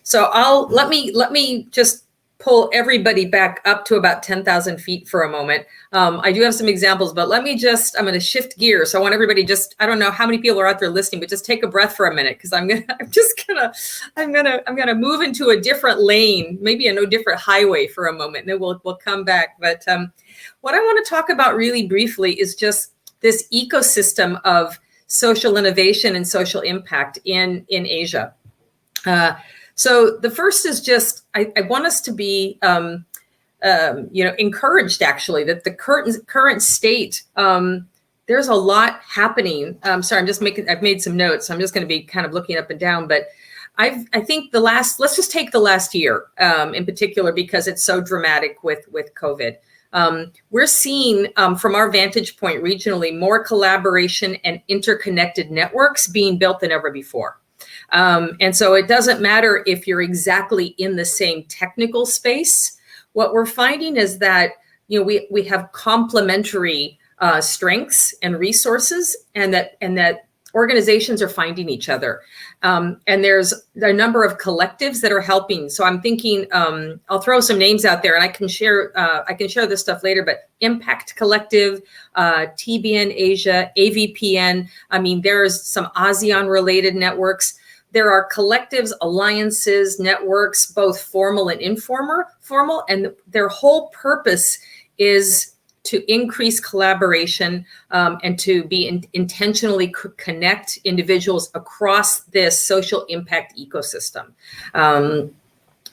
So let me just pull everybody back up to about 10,000 feet for a moment. I do have some examples, but I'm going to shift gears. So I want everybody I don't know how many people are out there listening, but just take a breath for a minute, because I'm going to move into a different lane, maybe a different highway for a moment, and then we'll come back. But what I want to talk about really briefly is just this ecosystem of social innovation and social impact in Asia. So the first is just, I want us to be, encouraged, actually, that the current state, there's a lot happening. Sorry, I've made some notes. I'm just going to be kind of looking up and down, but I think let's just take the last year in particular, because it's so dramatic with COVID. We're seeing, from our vantage point regionally, more collaboration and interconnected networks being built than ever before. And so it doesn't matter if you're exactly in the same technical space, what we're finding is that, we have complementary strengths and resources, and that organizations are finding each other. And there's a number of collectives that are helping. So I'm thinking, I'll throw some names out there, and I can share this stuff later, but Impact Collective, TBN Asia, AVPN. I mean, there's some ASEAN related networks. There are collectives, alliances, networks, both formal and informal, and their whole purpose is to increase collaboration and to be intentionally connect individuals across this social impact ecosystem.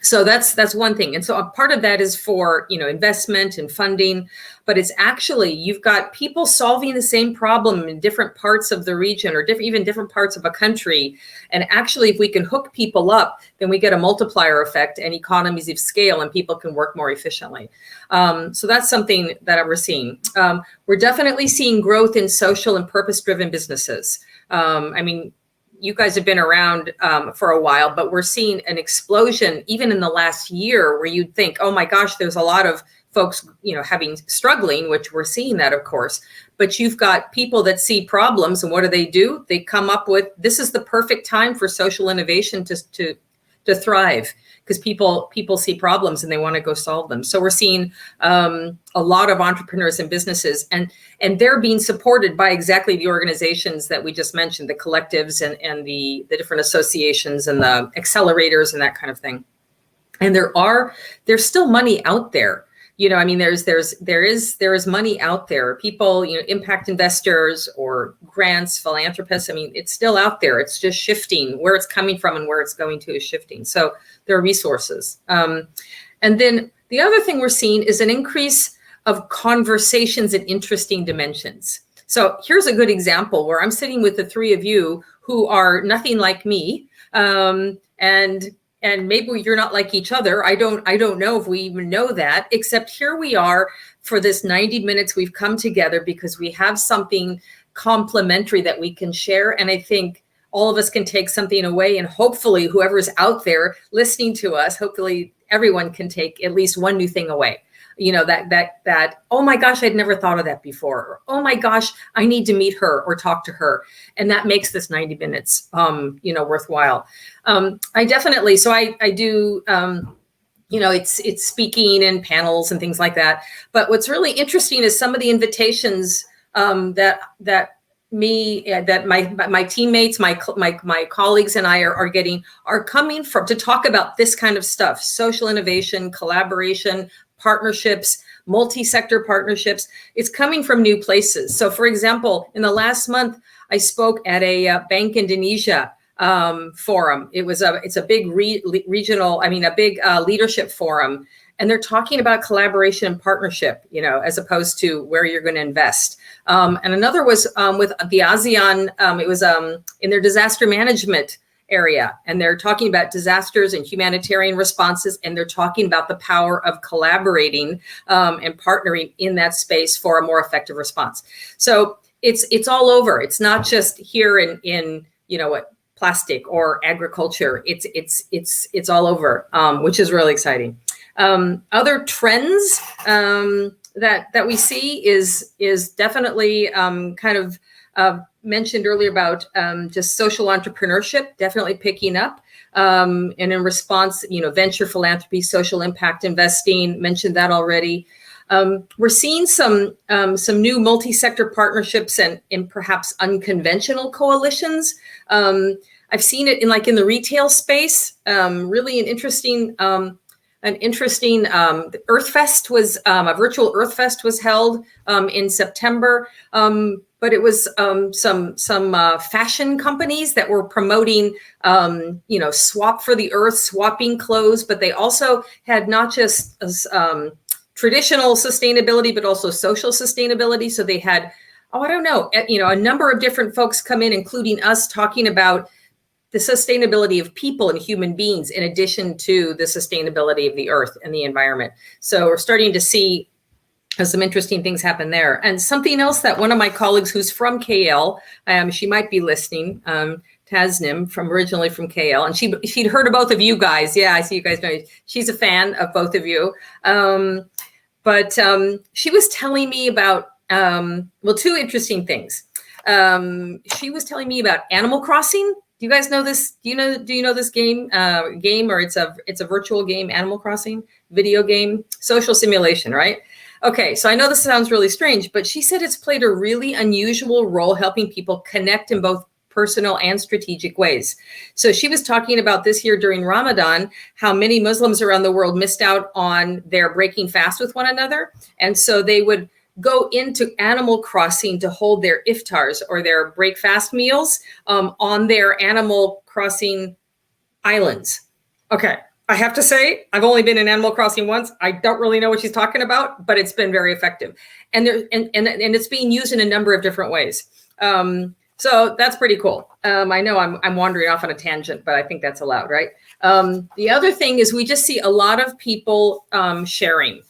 So that's one thing. And so a part of that is for, investment and funding, but it's actually, you've got people solving the same problem in different parts of the region or even different parts of a country. And actually, if we can hook people up, then we get a multiplier effect and economies of scale, and people can work more efficiently. So that's something that we're seeing. We're definitely seeing growth in social and purpose-driven businesses. You guys have been around for a while, but we're seeing an explosion even in the last year where you'd think, oh my gosh, there's a lot of folks, struggling, which we're seeing that, of course. But you've got people that see problems, and what do? They come up with, this is the perfect time for social innovation to thrive, because people see problems and they want to go solve them. So we're seeing a lot of entrepreneurs and businesses, and they're being supported by exactly the organizations that we just mentioned, the collectives and the different associations and the accelerators and that kind of thing. And there's still money out there. There is money out there. People, impact investors or grants, philanthropists. It's still out there. It's just shifting. Where it's coming from and where it's going to is shifting. So there are resources. And then the other thing we're seeing is an increase of conversations in interesting dimensions. So here's a good example where I'm sitting with the three of you who are nothing like me, and maybe you're not like each other. I don't know if we even know that, except here we are for this 90 minutes. We've come together because we have something complementary that we can share. And I think all of us can take something away, and hopefully whoever's out there listening to us, hopefully everyone can take at least one new thing away. That, oh my gosh, I'd never thought of that before. Or, oh my gosh, I need to meet her or talk to her. And that makes this 90 minutes, worthwhile. I definitely, so I do, it's speaking and panels and things like that. But what's really interesting is some of the invitations that my teammates, my colleagues and I are getting are coming from to talk about this kind of stuff: social innovation, collaboration, partnerships, multi-sector partnerships. It's coming from new places. So for example, in the last month, I spoke at a Bank Indonesia forum. It's a big regional, a big leadership forum. And they're talking about collaboration and partnership, as opposed to where you're going to invest. And another was with the ASEAN, it was in their disaster management area, and they're talking about disasters and humanitarian responses, and they're talking about the power of collaborating and partnering in that space for a more effective response. So it's all over. It's not just here in plastic or agriculture. It's all over, which is really exciting. Other trends that we see is definitely kind of mentioned earlier about just social entrepreneurship, definitely picking up. And in response, venture philanthropy, social impact investing, mentioned that already. We're seeing some new multi-sector partnerships and perhaps unconventional coalitions. I've seen it in the retail space. Really an interesting Earth Fest was a virtual Earth Fest was held in September. But it was some fashion companies that were promoting, swap for the earth, swapping clothes, but they also had not just traditional sustainability, but also social sustainability. So they had, a number of different folks come in, including us, talking about the sustainability of people and human beings, in addition to the sustainability of the earth and the environment. So we're starting to see some interesting things happen there. And something else that one of my colleagues who's from KL, she might be listening, Tasnim originally from KL, and she'd heard of both of you guys. Yeah, I see you guys know. She's a fan of both of you. But she was telling me about two interesting things. She was telling me about Animal Crossing. Do you guys know this? Do you know this game? Or it's a virtual game, Animal Crossing, video game, social simulation, right? Okay, so I know this sounds really strange, but she said it's played a really unusual role helping people connect in both personal and strategic ways. So she was talking about this year during Ramadan, how many Muslims around the world missed out on their breaking fast with one another. And so they would go into Animal Crossing to hold their iftars or their break fast meals on their Animal Crossing islands. Okay. I have to say, I've only been in Animal Crossing once. I don't really know what she's talking about, but it's been very effective. And it's being used in a number of different ways. So that's pretty cool. I know I'm wandering off on a tangent, but I think that's allowed, right? The other thing is we just see a lot of people sharing,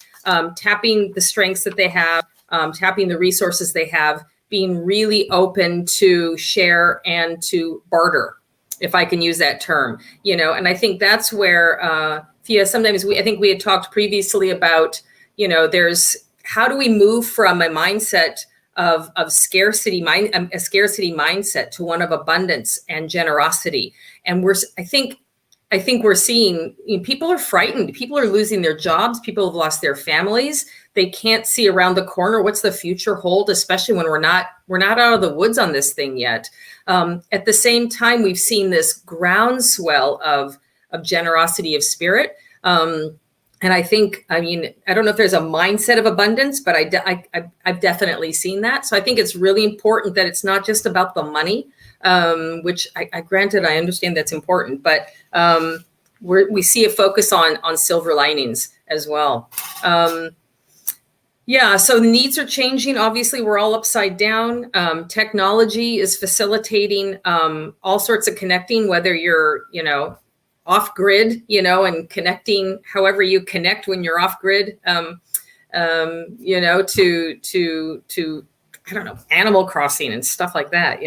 tapping the strengths that they have, tapping the resources they have, being really open to share and to barter, if I can use that term, and I think that's where, Thea, sometimes I think we had talked previously about, there's, how do we move from a mindset of scarcity, a scarcity mindset to one of abundance and generosity. And I think we're seeing, people are frightened. People are losing their jobs. People have lost their families. They can't see around the corner. What's the future hold, especially when we're not out of the woods on this thing yet. At the same time, we've seen this groundswell of generosity of spirit. And I think, I don't know if there's a mindset of abundance, but I've definitely seen that. So I think it's really important that it's not just about the money, which granted, I understand that's important, but we see a focus on silver linings as well. Yeah, so the needs are changing. Obviously, we're all upside down. Technology is facilitating all sorts of connecting, whether you're, off grid, and connecting however you connect when you're off grid, to I don't know, Animal Crossing and stuff like that,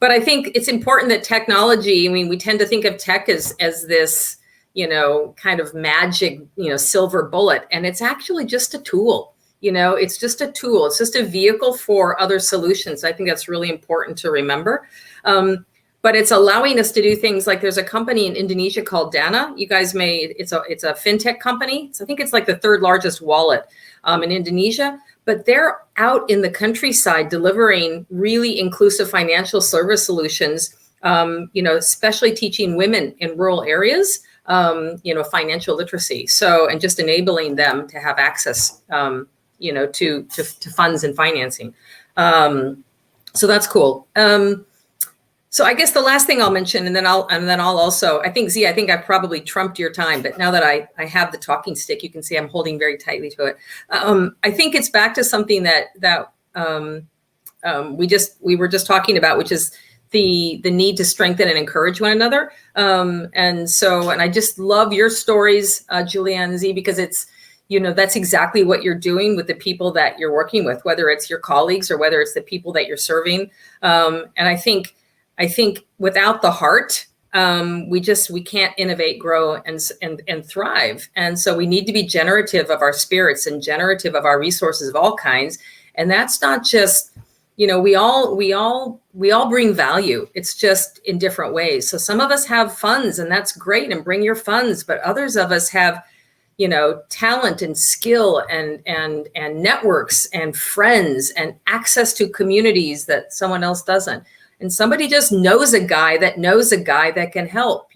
But I think it's important that technology, we tend to think of tech as this, kind of magic, silver bullet. And it's actually just a tool, it's just a tool. It's just a vehicle for other solutions. I think that's really important to remember. But it's allowing us to do things like there's a company in Indonesia called Dana. You guys it's a fintech company. So I think it's like the third largest wallet in Indonesia. But they're out in the countryside delivering really inclusive financial service solutions, especially teaching women in rural areas, financial literacy. So, and just enabling them to have access, to funds and financing. So that's cool. So I guess the last thing I'll mention, and then I'll also, I think I probably trumped your time, but now that I have the talking stick, you can see I'm holding very tightly to it. I think it's back to something that we were just talking about, which is the need to strengthen and encourage one another. And I just love your stories, Julianne and Z, because it's, that's exactly what you're doing with the people that you're working with, whether it's your colleagues or whether it's the people that you're serving. And I think without the heart, we can't innovate, grow, and thrive. And so we need to be generative of our spirits and generative of our resources of all kinds. And that's not just, we all bring value. It's just in different ways. So some of us have funds, and that's great, and bring your funds. But others of us have, talent and skill and networks and friends and access to communities that someone else doesn't. And somebody just knows a guy that can help,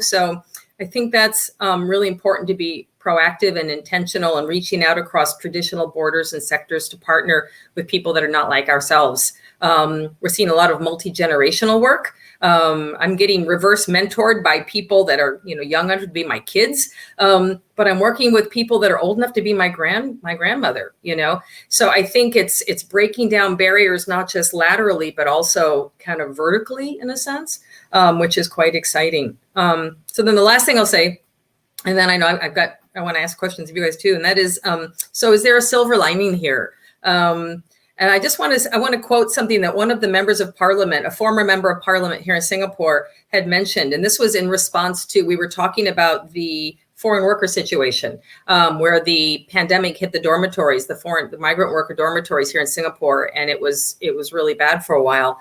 So I think that's really important to be proactive and intentional and reaching out across traditional borders and sectors to partner with people that are not like ourselves. We're seeing a lot of multi-generational work. I'm getting reverse mentored by people that are, young enough to be my kids. But I'm working with people that are old enough to be my grandmother, So I think it's breaking down barriers, not just laterally, but also kind of vertically in a sense, which is quite exciting. So then the last thing I'll say, and then I know I want to ask questions of you guys too. And that is, so is there a silver lining here? And I want to quote something that one of the members of parliament, a former member of parliament here in Singapore, had mentioned. And this was in response to, we were talking about the foreign worker situation, where the pandemic hit the dormitories, the migrant worker dormitories here in Singapore, and it was really bad for a while.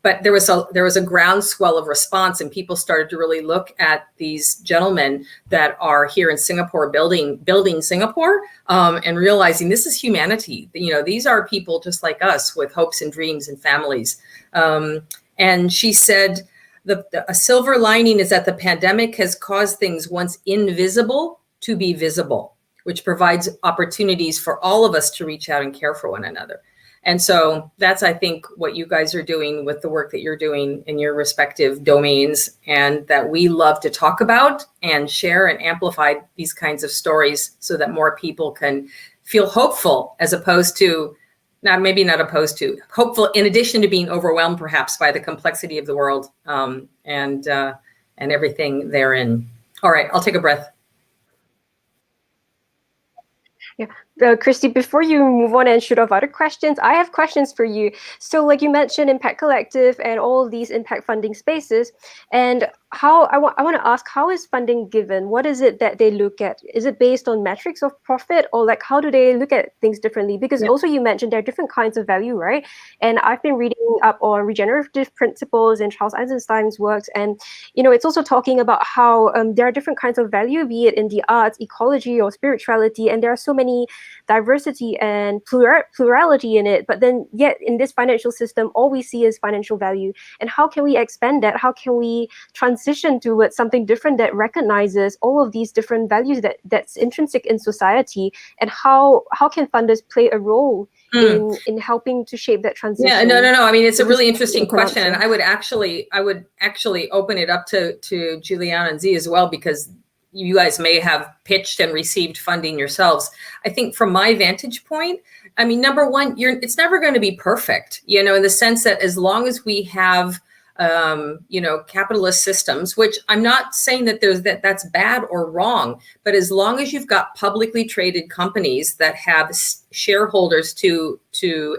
But there was a groundswell of response, and people started to really look at these gentlemen that are here in Singapore building Singapore, and realizing this is humanity. You know, these are people just like us with hopes and dreams and families. And she said, a silver lining is that the pandemic has caused things once invisible to be visible, which provides opportunities for all of us to reach out and care for one another. And so that's, I think, what you guys are doing with the work that you're doing in your respective domains, and that we love to talk about and share and amplify these kinds of stories so that more people can feel hopeful, as opposed to, hopeful in addition to being overwhelmed perhaps by the complexity of the world, and everything therein. All right, I'll take a breath. Christy, before you move on and shoot off other questions, I have questions for you. So like you mentioned, Impact Collective and all of these impact funding spaces, and I want to ask, how is funding given? What is it that they look at? Is it based on metrics of profit, or like how do they look at things differently? Because also you mentioned there are different kinds of value, right? And I've been reading up on regenerative principles in Charles Eisenstein's works, and it's also talking about how there are different kinds of value, be it in the arts, ecology, or spirituality, and there are so many diversity and plurality in it, but then yet in this financial system all we see is financial value. And how can we expand that? How can we transition towards something different that recognizes all of these different values that's intrinsic in society? And how can funders play a role in helping to shape that transition? Yeah, no. I mean, it's a really interesting question, and I would actually open it up to Juliana and Z as well, because you guys may have pitched and received funding yourselves. I think from my vantage point, I mean, number one, it's never going to be perfect, in the sense that as long as we have, capitalist systems, which I'm not saying that that's bad or wrong, but as long as you've got publicly traded companies that have shareholders to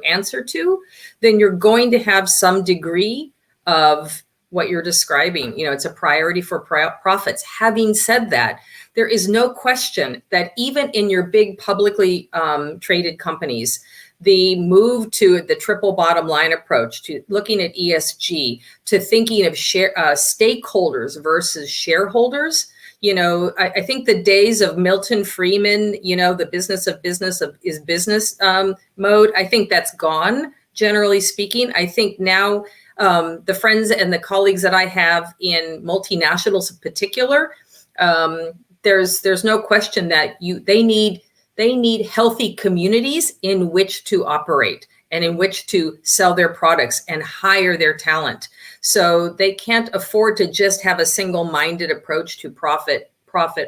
answer to, then you're going to have some degree of what you're describing. It's a priority for profits. Having said that, there is no question that even in your big publicly traded companies, the move to the triple bottom line approach, to looking at ESG, to thinking of stakeholders versus shareholders, I think the days of Milton Friedman, the business is business mode, I think that's gone, generally speaking. I think now the friends and the colleagues that I have in multinationals in particular, there's no question that they need healthy communities in which to operate and in which to sell their products and hire their talent. So they can't afford to just have a single-minded approach to profit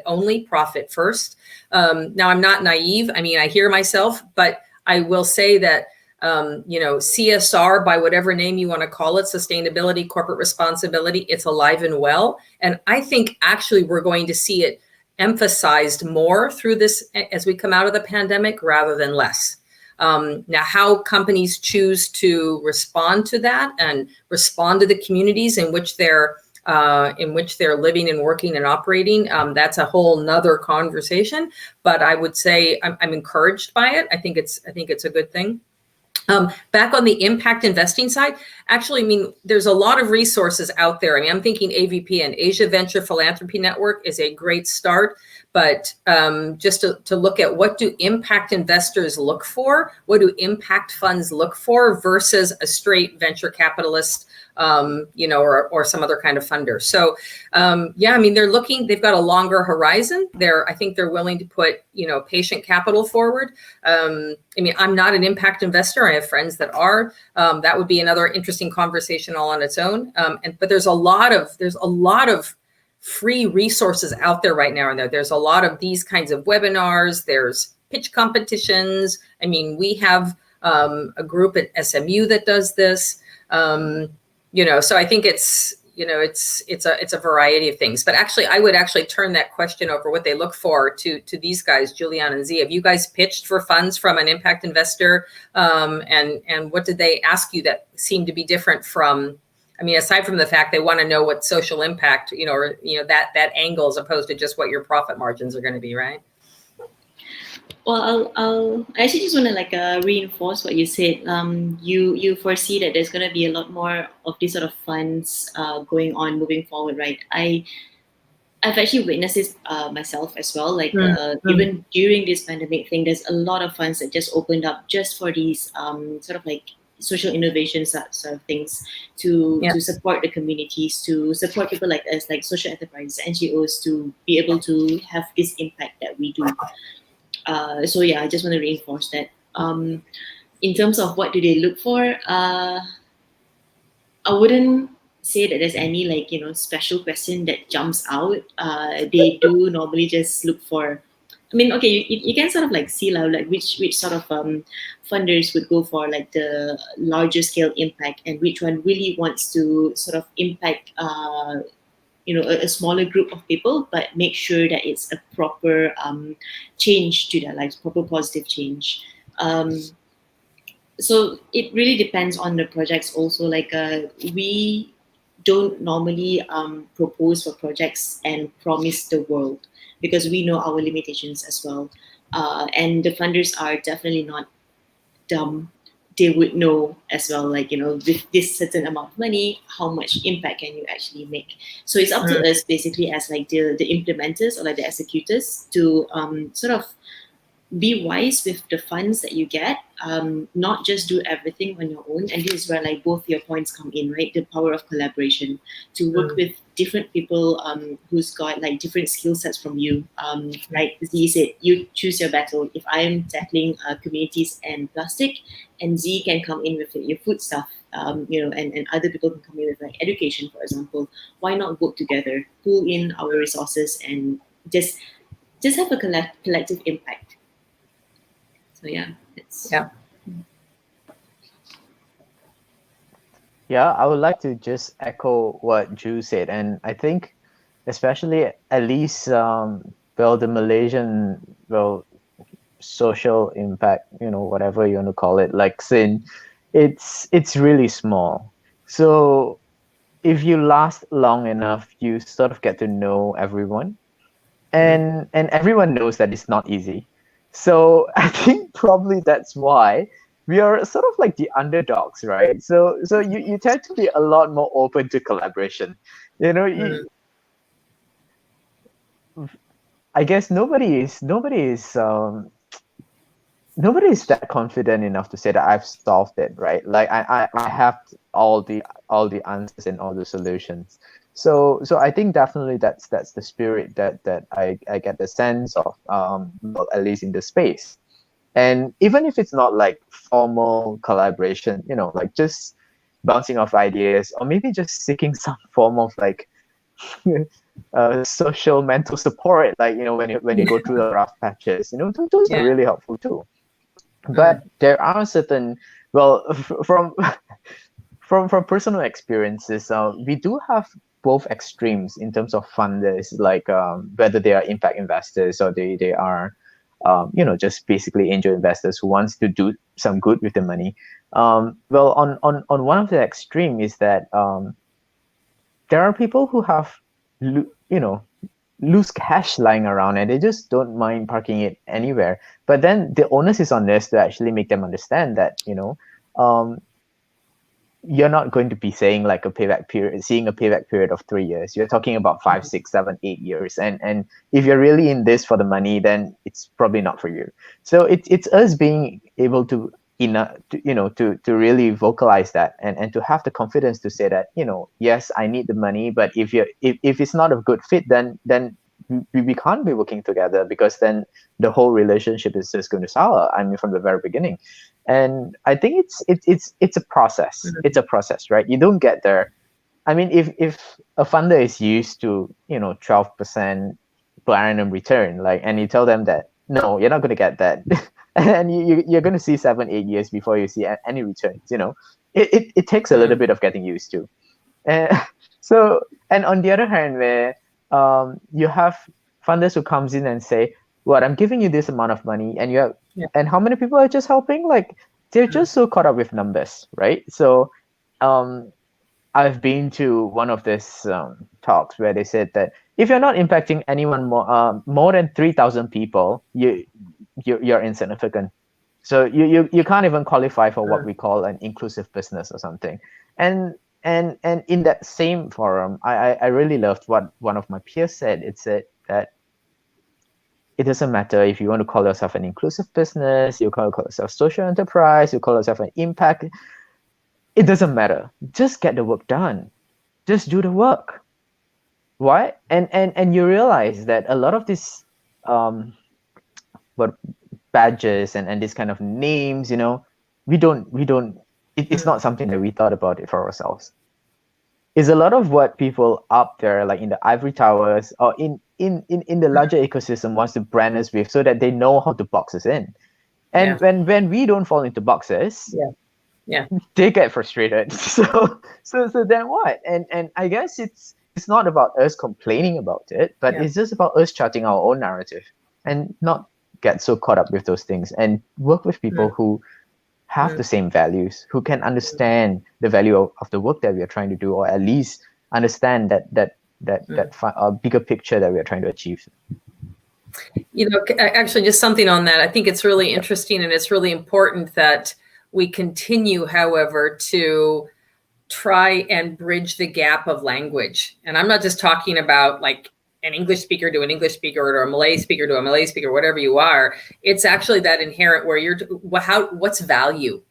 only, profit first. Now, I'm not naive. I mean, I hear myself, but I will say that CSR, by whatever name you want to call it, sustainability, corporate responsibility, it's alive and well. And I think actually we're going to see it emphasized more through this as we come out of the pandemic rather than less. Now, how companies choose to respond to that and respond to the communities in which they're living and working and operating, that's a whole nother conversation. But I would say I'm encouraged by it. I think it's a good thing. Back on the impact investing side, actually, I mean, there's a lot of resources out there. I mean, I'm thinking AVP and Asia Venture Philanthropy Network is a great start, but just to look at what do impact investors look for, what do impact funds look for versus a straight venture capitalist, or some other kind of funder. So, I mean, they've got a longer horizon. I think they're willing to put, patient capital forward. I mean, I'm not an impact investor. I have friends that are. That would be another interesting conversation all on its own. But there's a lot of free resources out there right now. And there's a lot of these kinds of webinars. There's pitch competitions. I mean, we have a group at SMU that does this. So I think it's, it's a variety of things. But actually, I would actually turn that question over, what they look for, to these guys, Julian and Z. Have you guys pitched for funds from an impact investor? And what did they ask you that seemed to be different from, I mean, aside from the fact they want to know what social impact, or that angle, as opposed to just what your profit margins are going to be, right? Well, I actually just want to reinforce what you said. You foresee that there's going to be a lot more of these sort of funds going on moving forward, right? I've actually witnessed this myself as well. Even during this pandemic thing, there's a lot of funds that just opened up just for these sort of social innovation sort of things to support the communities, to support people like us, like social enterprises, NGOs, to be able to have this impact that we do. So yeah, I just want to reinforce that. In terms of what do they look for, I wouldn't say that there's any special question that jumps out. They do normally just look for, I mean, okay, you can sort of see which sort of funders would go for the larger scale impact, and which one really wants to sort of impact a smaller group of people, but make sure that it's a proper change to their lives, proper positive change. So it really depends on the projects also. We don't normally propose for projects and promise the world, because we know our limitations as well. And the funders are definitely not dumb. They would know as well, with this certain amount of money, how much impact can you actually make? So it's up to us basically as the implementers or the executors to sort of be wise with the funds that you get, not just do everything on your own. And this is where both your points come in, right? The power of collaboration, to work with different people who's got different skill sets from you. Like Z said, you choose your battle. If I'm tackling communities and plastic, and Z can come in with your food stuff, and other people can come in with education, for example, why not work together, pool in our resources, and just have a collective impact. So yeah, Yeah, I would like to just echo what Ju said, and I think, especially at least, the Malaysian social impact, whatever you want to call it, SIN, it's really small. So if you last long enough, you sort of get to know everyone, and everyone knows that it's not easy. So I think probably that's why we are sort of the underdogs, right? So you tend to be a lot more open to collaboration. I guess nobody is that confident enough to say that I've solved it, right? I have all the answers and all the solutions. So I think definitely that's the spirit that I get the sense of, at least in the space. And even if it's not formal collaboration, just bouncing off ideas, or maybe just seeking some form of social mental support, when you go through the rough patches, those are really helpful too. But there are certain, from personal experiences, we do have both extremes in terms of funders, whether they are impact investors or they are, just basically angel investors who wants to do some good with the money. On one of the extreme is that there are people who have, loose cash lying around, and they just don't mind parking it anywhere. But then the onus is on us to actually make them understand that, you're not going to be saying seeing a payback period of 3 years. You're talking about 5, 6, 7, 8 years. And if you're really in this for the money, then it's probably not for you. So it's us being able to really vocalize that, and to have the confidence to say that, yes, I need the money, but if it's not a good fit, then we can't be working together, because then the whole relationship is just going to sour. I mean, from the very beginning. And I think it's a process. It's a process, right? You don't get there. I mean, if a funder is used to 12% per annum return, and you tell them that no, you're not going to get that, and you're going to see 7, 8 years before you see any returns. It takes a little bit of getting used to. So, and on the other hand, where you have funders who comes in and say, "What, I'm giving you this amount of money, and you have, and how many people are just helping?" Like they're just so caught up with numbers, right? So, I've been to one of these talks where they said that if you're not impacting anyone more than 3,000 people, you're insignificant. So you can't even qualify for what we call an inclusive business or something. And in that same forum, I really loved what one of my peers said. It said that it doesn't matter if you want to call yourself an inclusive business, you call yourself social enterprise, you call yourself an impact. It doesn't matter. Just get the work done. Just do the work. Why? And you realize that a lot of these what badges and these kind of names, we don't it's not something that we thought about it for ourselves. It's a lot of what people up there, like in the ivory towers or in the larger ecosystem, wants to brand us with, so that they know how to box us in. And when we don't fall into boxes, they get frustrated. So then what? And I guess it's not about us complaining about it, but it's just about us charting our own narrative and not get so caught up with those things, and work with people who have the same values, who can understand the value of the work that we are trying to do, or at least understand that bigger picture that we are trying to achieve. Actually, just something on that. I think it's really interesting, and it's really important that we continue, however, to try and bridge the gap of language. And I'm not just talking about like an English speaker to an English speaker, or a Malay speaker to a Malay speaker, whatever you are. It's actually that inherent where what's value?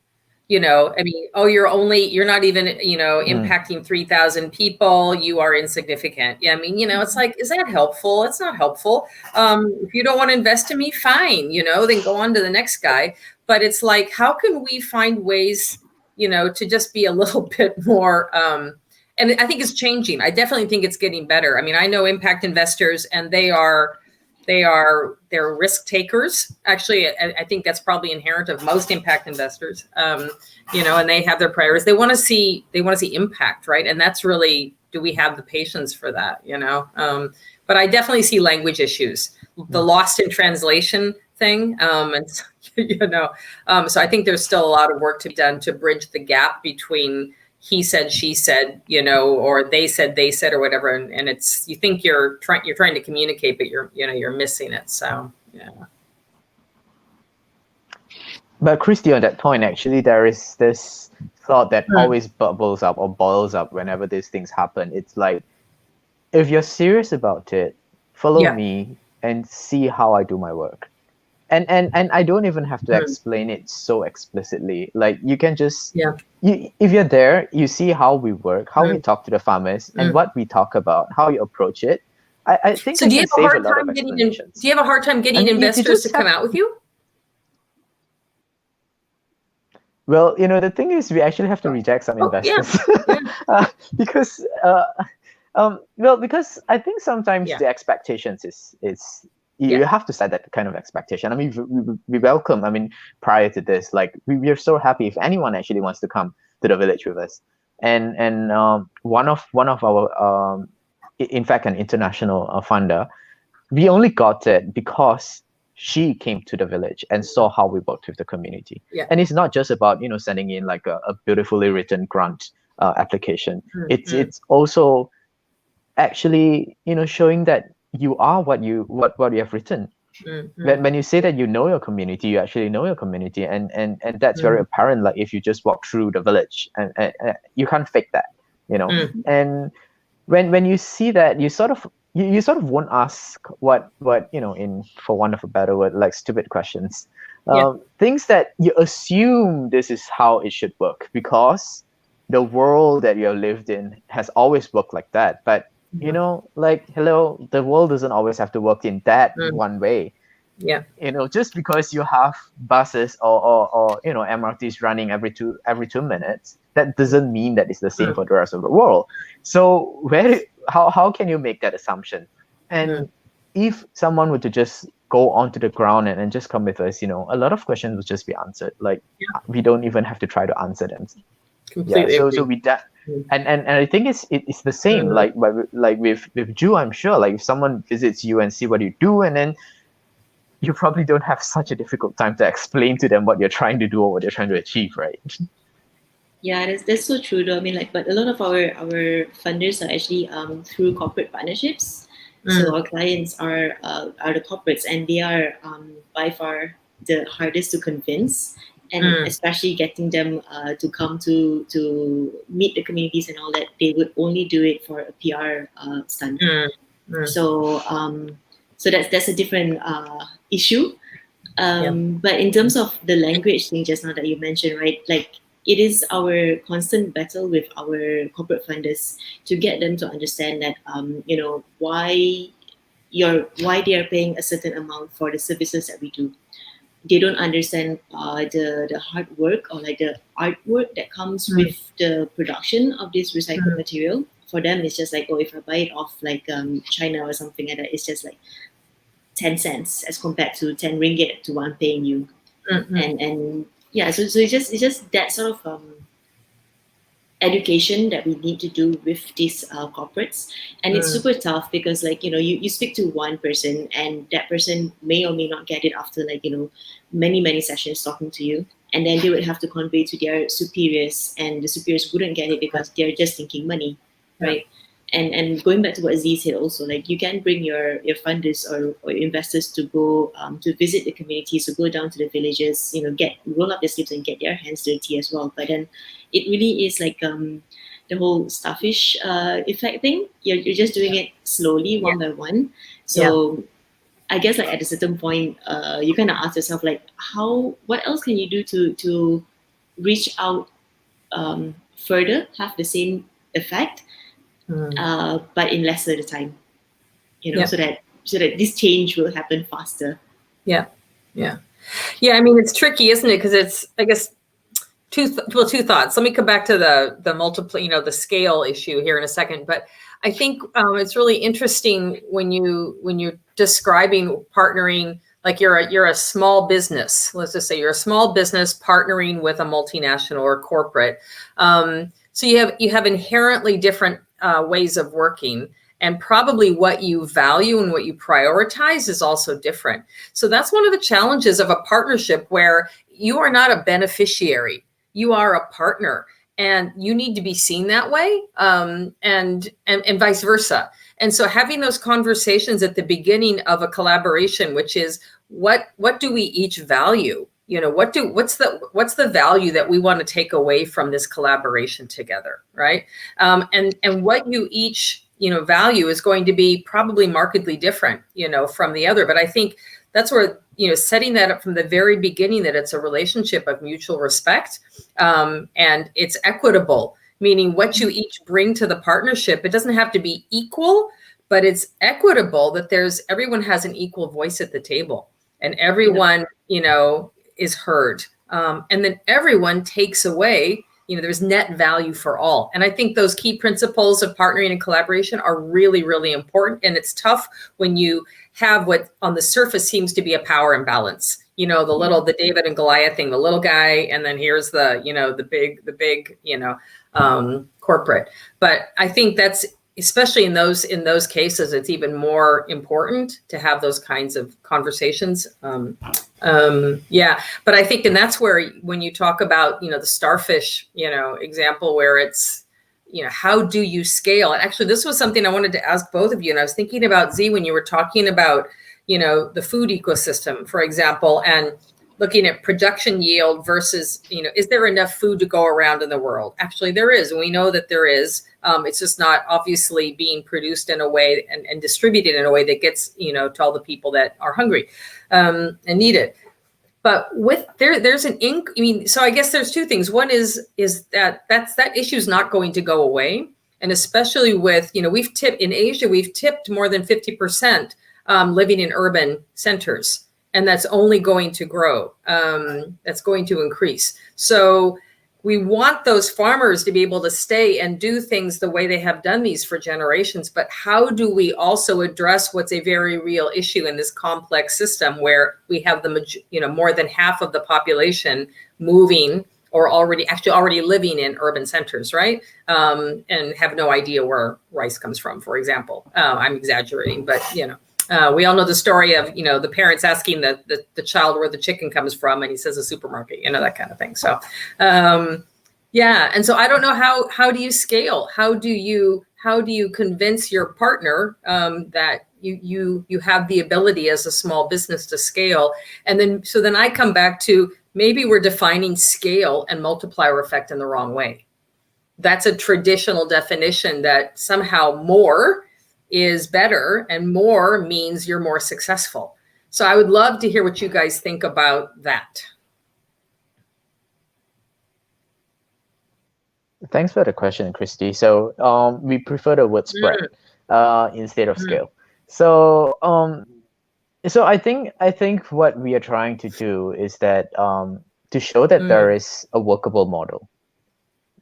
I mean, you're not even, impacting 3,000 people. You are insignificant. Yeah. I mean, it's like, is that helpful? It's not helpful. If you don't want to invest in me, fine, then go on to the next guy. But it's like, how can we find ways, to just be a little bit more, and I think it's changing. I definitely think it's getting better. I mean, I know impact investors, and they're risk takers. Actually, I think that's probably inherent of most impact investors. And they have their priorities. They want to see impact, right? And that's really, do we have the patience for that? But I definitely see language issues, the lost in translation thing, and so I think there's still a lot of work to be done to bridge the gap between he said, she said, or they said, or whatever. And it's, you think you're trying to communicate, but you're missing it. So, yeah. But Christy, on that point, actually, there is this thought that always bubbles up or boils up whenever these things happen. It's like, if you're serious about it, follow me and see how I do my work. And I don't even have to explain it so explicitly. Like, you can just, if you're there, you see how we work, how we talk to the farmers, and what we talk about, how you approach it. I think so. Do you have a hard time getting investors to come out with you? Well, the thing is, we actually have to reject some investors because I think sometimes the expectations is you have to set that kind of expectation. I mean, we welcome. I mean, prior to this, like we are so happy if anyone actually wants to come to the village with us. And one of our, in fact, an international funder, we only got it because she came to the village and saw how we worked with the community. And it's not just about sending in like a beautifully written grant application. It's also actually showing that you are what you have written. When you say that you know your community, you actually know your community, and that's very apparent. Like if you just walk through the village, and you can't fake that, And when you see that, you sort of won't ask what in, for want of a better word, like stupid questions, things that you assume this is how it should work because the world that you have lived in has always worked like that. But like, hello, the world doesn't always have to work in that one way. Just because you have buses or MRTs running every two minutes, that doesn't mean that it's the same for the rest of the world. So how can you make that assumption? And if someone were to just go onto the ground and just come with us, a lot of questions would just be answered. Like we don't even have to try to answer them. Completely So agree. with that, and I think it's the same. Like with Ju, I'm sure, like if someone visits you and see what you do, and then you probably don't have such a difficult time to explain to them what you're trying to do or what you're trying to achieve, right? Yeah, that's so true though. I mean, like, but a lot of our funders are actually through corporate partnerships. So our clients are the corporates, and they are by far the hardest to convince, and especially getting them to come to meet the communities and all that. They would only do it for a PR stunt. So so that's a different issue. But in terms of the language thing just now that you mentioned, right? Like it is our constant battle with our corporate funders to get them to understand that why they are paying a certain amount for the services that we do. They don't understand the hard work or like the artwork that comes with the production of this recycled material. For them, it's just like, oh, if I buy it off like China or something like that, it's just like 10 cents as compared to 10 ringgit to what I'm paying you. And yeah, so it's just that sort of education that we need to do with these corporates. And it's super tough because like, you speak to one person and that person may or may not get it after like, many sessions talking to you. And then they would have to convey to their superiors, and the superiors wouldn't get it because they're just thinking money, right? And going back to what Z said also, like you can bring your funders or investors to go to visit the communities, to go down to the villages, roll up their sleeves and get their hands dirty as well. But then it really is like the whole starfish effect thing. You're just doing it slowly, one by one. So I guess like at a certain point, you kind of ask yourself like, what else can you do to reach out further, have the same effect, but in lesser the time, so that this change will happen faster. Yeah. I mean, it's tricky, isn't it? Because it's, I guess, two thoughts. Let me come back to the multiple, the scale issue here in a second. But I think it's really interesting when you're describing partnering, like you're a small business. Let's just say you're a small business partnering with a multinational or corporate. So you have inherently different ways of working, and probably what you value and what you prioritize is also different. So that's one of the challenges of a partnership, where you are not a beneficiary, you are a partner, and you need to be seen that way, and vice versa. And so having those conversations at the beginning of a collaboration, which is what do we each value? What's the value that we want to take away from this collaboration together, right? And what you each value is going to be probably markedly different, from the other. But I think that's where, setting that up from the very beginning, that it's a relationship of mutual respect, and it's equitable, meaning what you each bring to the partnership, it doesn't have to be equal, but it's equitable, that everyone has an equal voice at the table, and everyone, is heard. And then everyone takes away, there's net value for all. And I think those key principles of partnering and collaboration are really, really important. And it's tough when you have what on the surface seems to be a power imbalance. The David and Goliath thing, the little guy, and then here's the big, corporate. But I think that's, especially in those cases, it's even more important to have those kinds of conversations. But I think, and that's where, when you talk about, the starfish, example, where it's, how do you scale? And actually, this was something I wanted to ask both of you. And I was thinking about, Z, when you were talking about, the food ecosystem, for example, and looking at production yield versus, is there enough food to go around in the world? Actually, there is. And we know that there is. It's just not obviously being produced in a way and distributed in a way that gets, to all the people that are hungry and need it. But there's so I guess there's two things. One is that issue is not going to go away. And especially with, we've tipped more than 50% living in urban centers. And that's only going to grow. That's going to increase. So we want those farmers to be able to stay and do things the way they have done these for generations. But how do we also address what's a very real issue in this complex system, where we have more than half of the population moving or already living in urban centers, right? And have no idea where rice comes from, for example. I'm exaggerating, but we all know the story of, the parents asking the child where the chicken comes from, and he says a supermarket, that kind of thing. So, yeah. And so I don't know how do you scale? How do you convince your partner that you have the ability as a small business to scale? And then I come back to, maybe we're defining scale and multiplier effect in the wrong way. That's a traditional definition that somehow more is better and more means you're more successful. So I would love to hear what you guys think about that. Thanks for the question, Christy. So we prefer the word spread instead of scale. So so I think what we are trying to do is that to show that there is a workable model,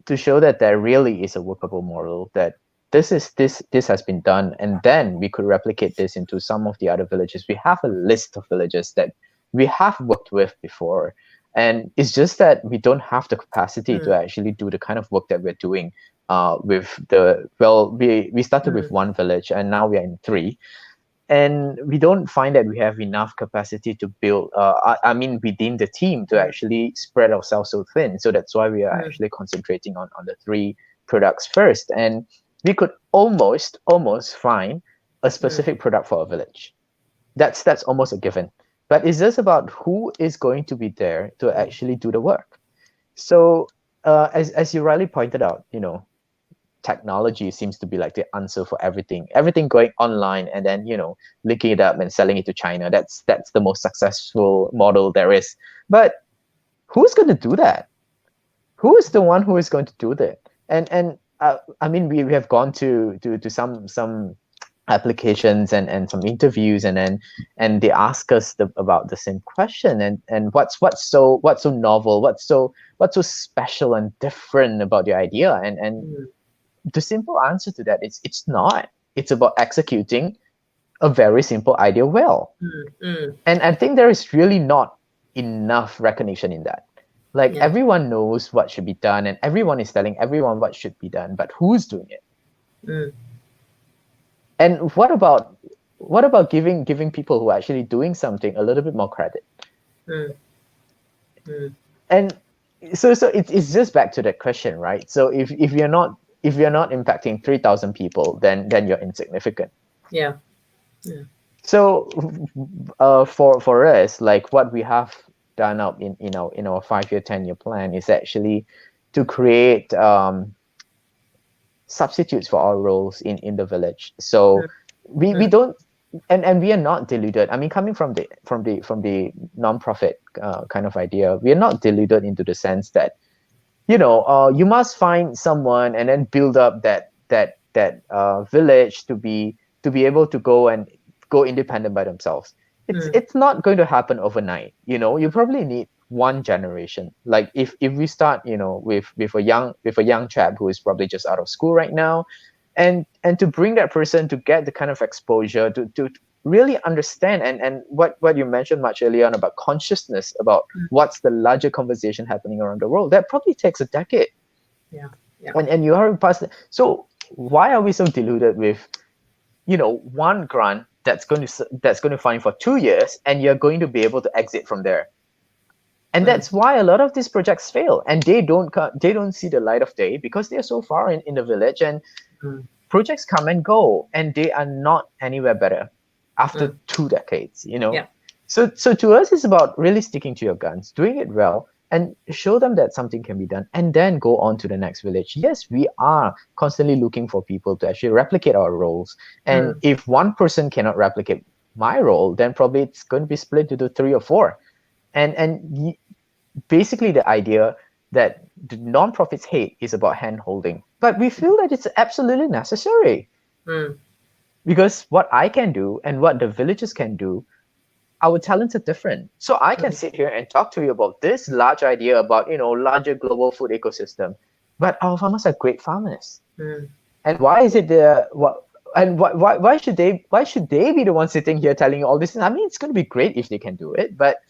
to show that there really is a workable model, that this has been done, and then we could replicate this into some of the other villages. We have a list of villages that we have worked with before, and it's just that we don't have the capacity to actually do the kind of work that we're doing we started with one village, and now we are in 3. And we don't find that we have enough capacity to build, within the team, to actually spread ourselves so thin. So that's why we are actually concentrating on the 3 products first. And we could almost find a specific product for a village. That's almost a given. But it's just about who is going to be there to actually do the work. So as you rightly pointed out, technology seems to be like the answer for everything going online, and then linking it up and selling it to China. That's the most successful model there is. But who's going to do that? Who is the one who is going to do that? And we have gone to some applications and some interviews, and they ask us about the same question, and what's so novel, what's so special and different about the idea, and the simple answer to that is it's not. It's about executing a very simple idea well. And I think there is really not enough recognition in that. Everyone knows what should be done, and everyone is telling everyone what should be done, but who's doing it? And what about giving people who are actually doing something a little bit more credit? And so it's just back to that question, right? So if you're not impacting 3,000 people, then you're insignificant. Yeah. So for us, like what we have done up in our 5-year, 10-year plan is actually to create substitutes for our roles in the village. So we don't, and we are not deluded. I mean, coming from the non-profit kind of idea, we are not deluded into the sense that you must find someone and then build up that village to be able to go independent by themselves. It's not going to happen overnight. You probably need one generation. Like if we start, with a young chap who is probably just out of school right now, and to bring that person to get the kind of exposure to really understand and what you mentioned much earlier on about consciousness, about what's the larger conversation happening around the world, that probably takes a decade. Yeah. And you are past. So why are we so deluded with one grant that's going to fund for 2 years, and you're going to be able to exit from there? And that's why a lot of these projects fail, and they don't see the light of day because they're so far in the village, and projects come and go, and they are not anywhere better after 2 decades. Yeah. So to us, it's about really sticking to your guns, doing it well, and show them that something can be done, and then go on to the next village. Yes, we are constantly looking for people to actually replicate our roles, and if one person cannot replicate my role, then probably it's going to be split into 3 or 4. And basically the idea that the non-profits hate is about hand-holding, but we feel that it's absolutely necessary. Because what I can do and what the villagers can do, our talents are different. So I can sit here and talk to you about this large idea about larger global food ecosystem, but our farmers are great farmers. And why is it why should they be the ones sitting here telling you all this? I mean, it's going to be great if they can do it, but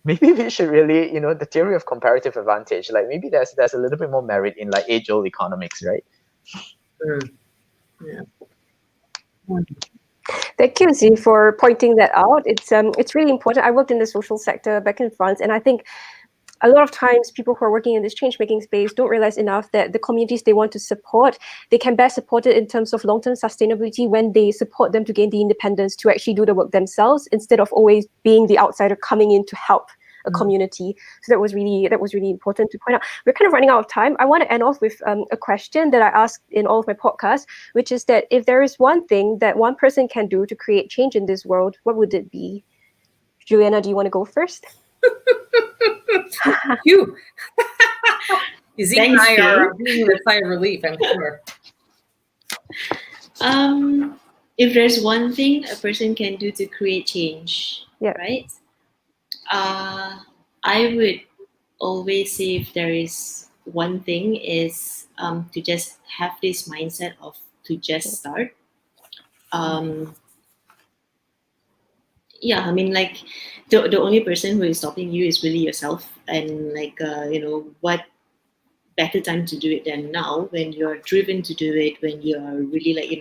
maybe we should really, the theory of comparative advantage, like maybe there's a little bit more merit in like age-old economics, right? Yeah. Thank you, Z, for pointing that out. It's really important. I worked in the social sector back in France, and I think a lot of times people who are working in this change-making space don't realize enough that the communities they want to support, they can best support it in terms of long-term sustainability when they support them to gain the independence to actually do the work themselves, instead of always being the outsider coming in to help a community. So that was really important to point out. We're kind of running out of time. I want to end off with a question that I ask in all of my podcasts, which is that if there is one thing that one person can do to create change in this world, what would it be? Juliana, do you want to go first? You. Z and Thanks, I are Phil. breathing a sigh of relief, I'm sure. If there's one thing a person can do to create change, right? I would always say, if there is one thing, is to just have this mindset of to just start. Yeah, I mean, like the only person who is stopping you is really yourself, and like what better time to do it than now, when you're driven to do it, when you're really like,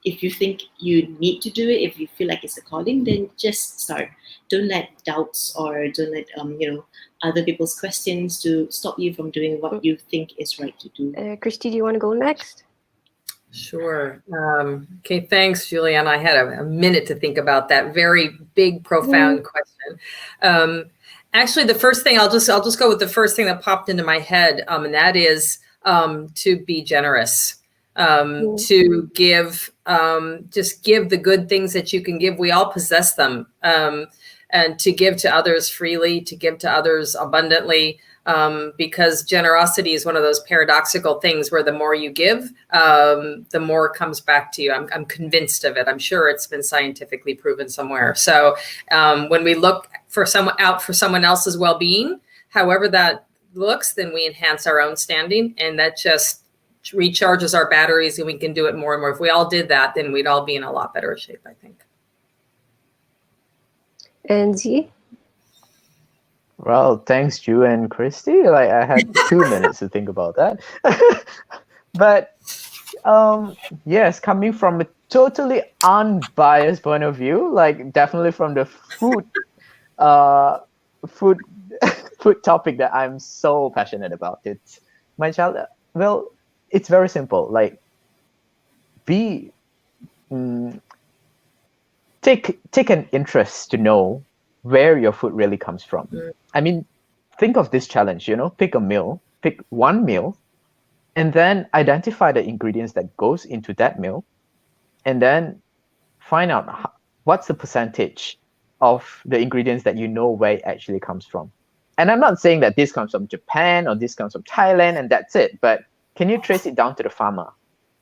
if you think you need to do it, if you feel like it's a calling, then just start. Don't let doubts, or don't let other people's questions to stop you from doing what you think is right to do. Christy, do you want to go next? Sure. Okay, thanks, Juliana. I had a minute to think about that very big, profound question. Actually, the first thing I'll just go with the first thing that popped into my head, and that is to be generous, to give, just give the good things that you can give. We all possess them, and to give to others freely, to give to others abundantly. Because generosity is one of those paradoxical things where the more you give, the more comes back to you. I'm convinced of it. I'm sure it's been scientifically proven somewhere. So when we look for someone else's well-being, however that looks, then we enhance our own standing, and that just recharges our batteries, and we can do it more and more. If we all did that, then we'd all be in a lot better shape, I think. And Z? Well, thanks, Ju and Christy. Like, I had 2 minutes to think about that. But yes, coming from a totally unbiased point of view, like definitely from the food food topic that I'm so passionate about. It's my child. Well, it's very simple. Like, take an interest to know where your food really comes from. I mean, think of this challenge, pick one meal, and then identify the ingredients that goes into that meal, and then find out what's the percentage of the ingredients that where it actually comes from. And I'm not saying that this comes from Japan or this comes from Thailand and that's it, but can you trace it down to the farmer?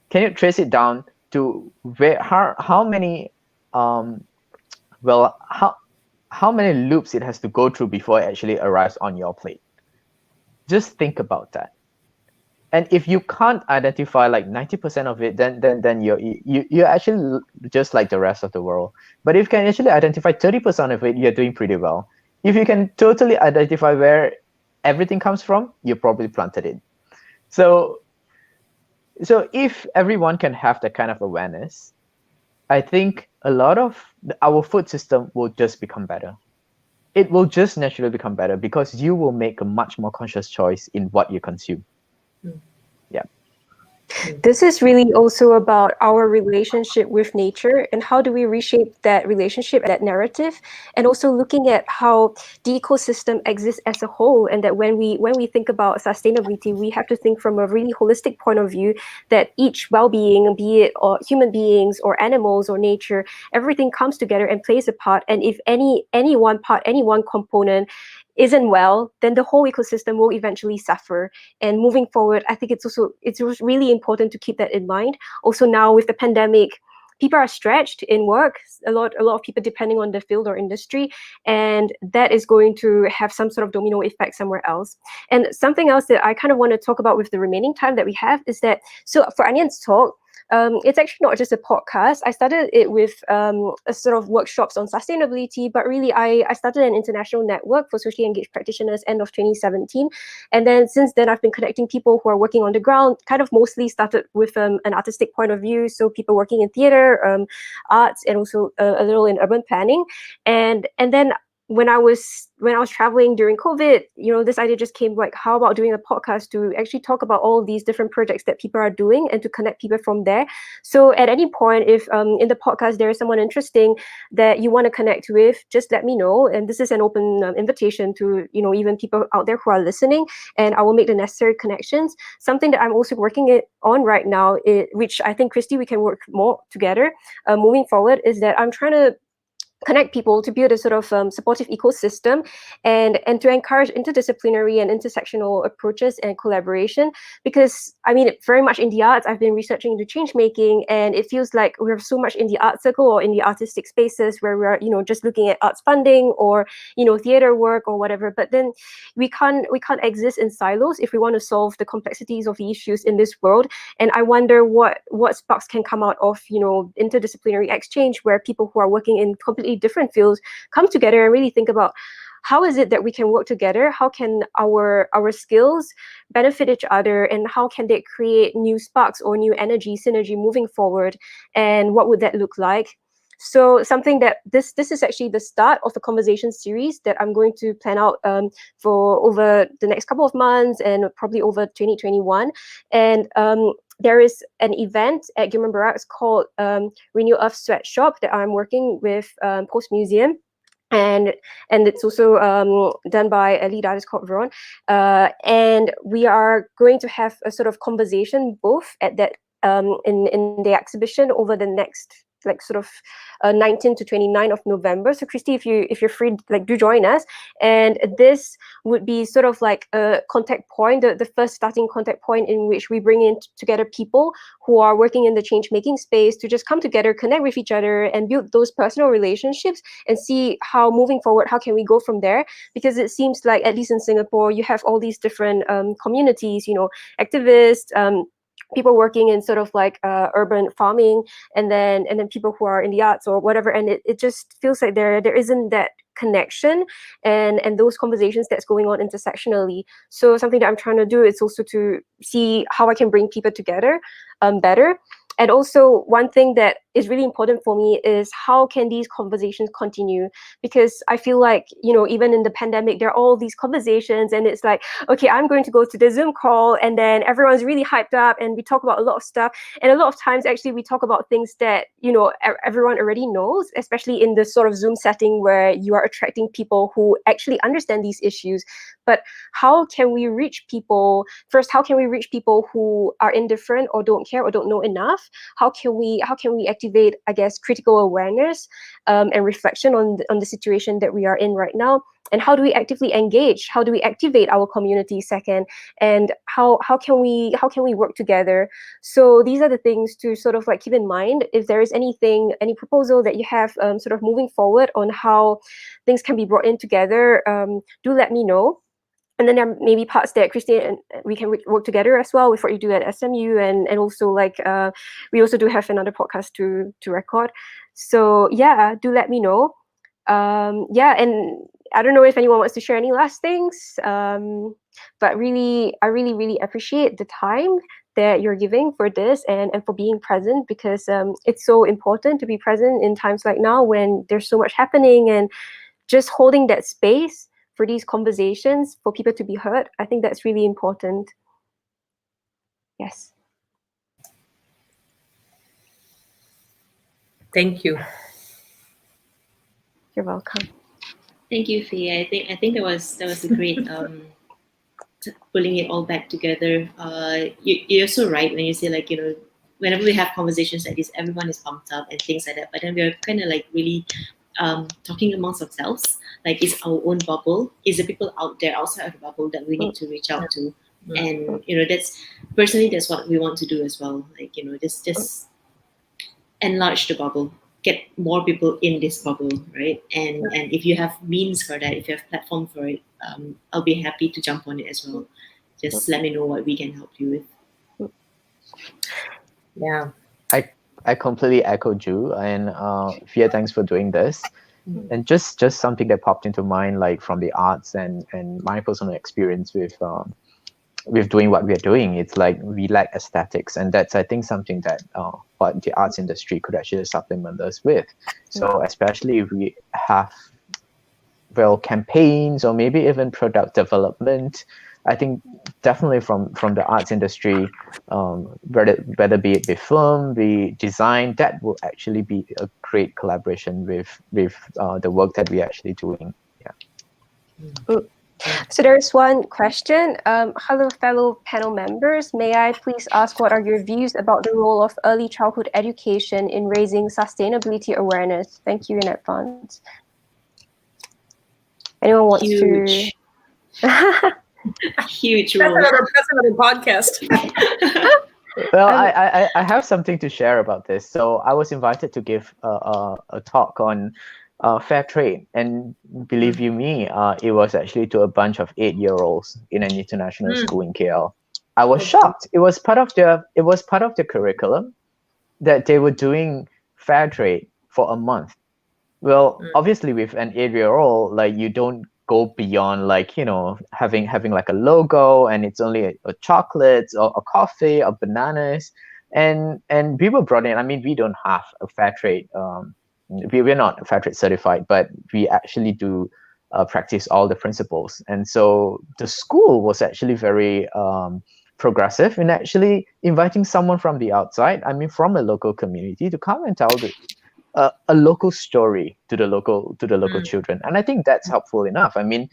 Can you trace it down to how many how many loops it has to go through before it actually arrives on your plate? Just think about that. And if you can't identify like 90% of it, then you're actually just like the rest of the world. But if you can actually identify 30% of it, you're doing pretty well. If you can totally identify where everything comes from, you probably planted it. So if everyone can have that kind of awareness, I think a lot of our food system will just become better. It will just naturally become better because you will make a much more conscious choice in what you consume. Yeah. This is really also about our relationship with nature and how do we reshape that relationship, that narrative, and also looking at how the ecosystem exists as a whole, and that when we think about sustainability, we have to think from a really holistic point of view that each well-being, be it or human beings or animals or nature, everything comes together and plays a part. And if any one part, any one component isn't well, then the whole ecosystem will eventually suffer. And moving forward, I think it's really important to keep that in mind. Also now with the pandemic, people are stretched in work, a lot of people depending on the field or industry, and that is going to have some sort of domino effect somewhere else. And something else that I kind of want to talk about with the remaining time that we have is that, so for Anyan's talk, it's actually not just a podcast. I started it with a sort of workshops on sustainability, but really I started an international network for socially engaged practitioners end of 2017. And then since then, I've been connecting people who are working on the ground, kind of mostly started with an artistic point of view. So people working in theater, arts, and also a little in urban planning. And then when I was traveling during COVID, this idea just came, like, how about doing a podcast to actually talk about all these different projects that people are doing and to connect people from there. So at any point, if in the podcast there is someone interesting that you want to connect with, just let me know. And this is an open invitation to, even people out there who are listening, and I will make the necessary connections. Something that I'm also working on right now, which I think, Christy, we can work more together moving forward, is that I'm trying to connect people to build a sort of supportive ecosystem and to encourage interdisciplinary and intersectional approaches and collaboration. Because very much in the arts, I've been researching into change making, and it feels like we have so much in the art circle or in the artistic spaces where we are just looking at arts funding or theater work or whatever. But then we can't exist in silos if we want to solve the complexities of the issues in this world. And I wonder what sparks can come out of interdisciplinary exchange, where people who are working in completely different fields come together and really think about how is it that we can work together? How can our skills benefit each other, and how can they create new sparks or new energy, synergy moving forward? And what would that look like? So something that this is actually the start of a conversation series that I'm going to plan out for over the next couple of months and probably over 2021. And there is an event at Gilman Barracks called Renew Earth Sweatshop that I'm working with Post Museum. And it's also done by a lead artist called Veron. And we are going to have a sort of conversation both at that in the exhibition over the next 19 to 29 of November. So Christy, if you're free, do join us. And this would be sort of like a contact point, the first starting contact point in which we bring in together people who are working in the change making space to just come together, connect with each other, and build those personal relationships and see how moving forward, how can we go from there? Because it seems like, at least in Singapore, you have all these different communities, activists, people working in sort of like urban farming, and then people who are in the arts or whatever, and it just feels like there isn't that connection and those conversations that's going on intersectionally. So something that I'm trying to do is also to see how I can bring people together better. And also, one thing that is really important for me is how can these conversations continue? Because I feel like, even in the pandemic, there are all these conversations and it's like, okay, I'm going to go to the Zoom call, and then everyone's really hyped up and we talk about a lot of stuff. And a lot of times, actually, we talk about things that, everyone already knows, especially in the sort of Zoom setting where you are attracting people who actually understand these issues. But how can we reach people? First, how can we reach people who are indifferent or don't care or don't know enough? How can we activate, I guess, critical awareness and reflection on the situation that we are in right now? And how do we actively engage? How do we activate our community second? And how can we work together? So these are the things to sort of like keep in mind. If there is any proposal that you have sort of moving forward on how things can be brought in together, do let me know. And then there may be parts that Christy and we can work together as well with what you do at SMU, and also we also do have another podcast to record. So yeah, do let me know. And I don't know if anyone wants to share any last things, but really, I really appreciate the time that you're giving for this and for being present, because it's so important to be present in times like now when there's so much happening, and just holding that space for these conversations, for people to be heard. I think that's really important. Yes. Thank you. You're welcome. Thank you, Fee. I think that was a great pulling it all back together. You're so right when you say, like, whenever we have conversations like this, everyone is pumped up and things like that. But then we're kind of like really talking amongst ourselves. Like, it's our own bubble. Is the people out there outside of the bubble that we need to reach out to? And that's what we want to do as well. Like, just enlarge the bubble, get more people in this bubble, right? And if you have means for that, if you have platform for it, I'll be happy to jump on it as well. Just let me know what we can help you with. Yeah. I completely echo Ju, and Fia, thanks for doing this. And just something that popped into mind, like from the arts and my personal experience with doing what we're doing, it's like we lack aesthetics, and that's, I think, something that what the arts industry could actually supplement us with. So especially if we have campaigns or maybe even product development, I think definitely from the arts industry, whether be it the film, the design, that will actually be a great collaboration with the work that we're actually doing. Yeah. So there's one question. Hello, fellow panel members. May I please ask what are your views about the role of early childhood education in raising sustainability awareness? Thank you in advance. Anyone wants to? Huge That's role. another podcast. Well, I have something to share about this. So I was invited to give a talk on fair trade, and believe you me, it was actually to a bunch of 8-year-olds in an international school in KL. I was shocked. It was part of the curriculum that they were doing fair trade for a month. Well, obviously with an 8-year-old, like, you don't go beyond, like, having like a logo and it's only a chocolates or a coffee or bananas, and people brought in. I mean, we don't have a fair trade. We're not fair trade certified, but we actually do practice all the principles. And so the school was actually very progressive in actually inviting someone from the outside, I mean from a local community, to come and tell a local story to the local children. And I think that's helpful enough. I mean,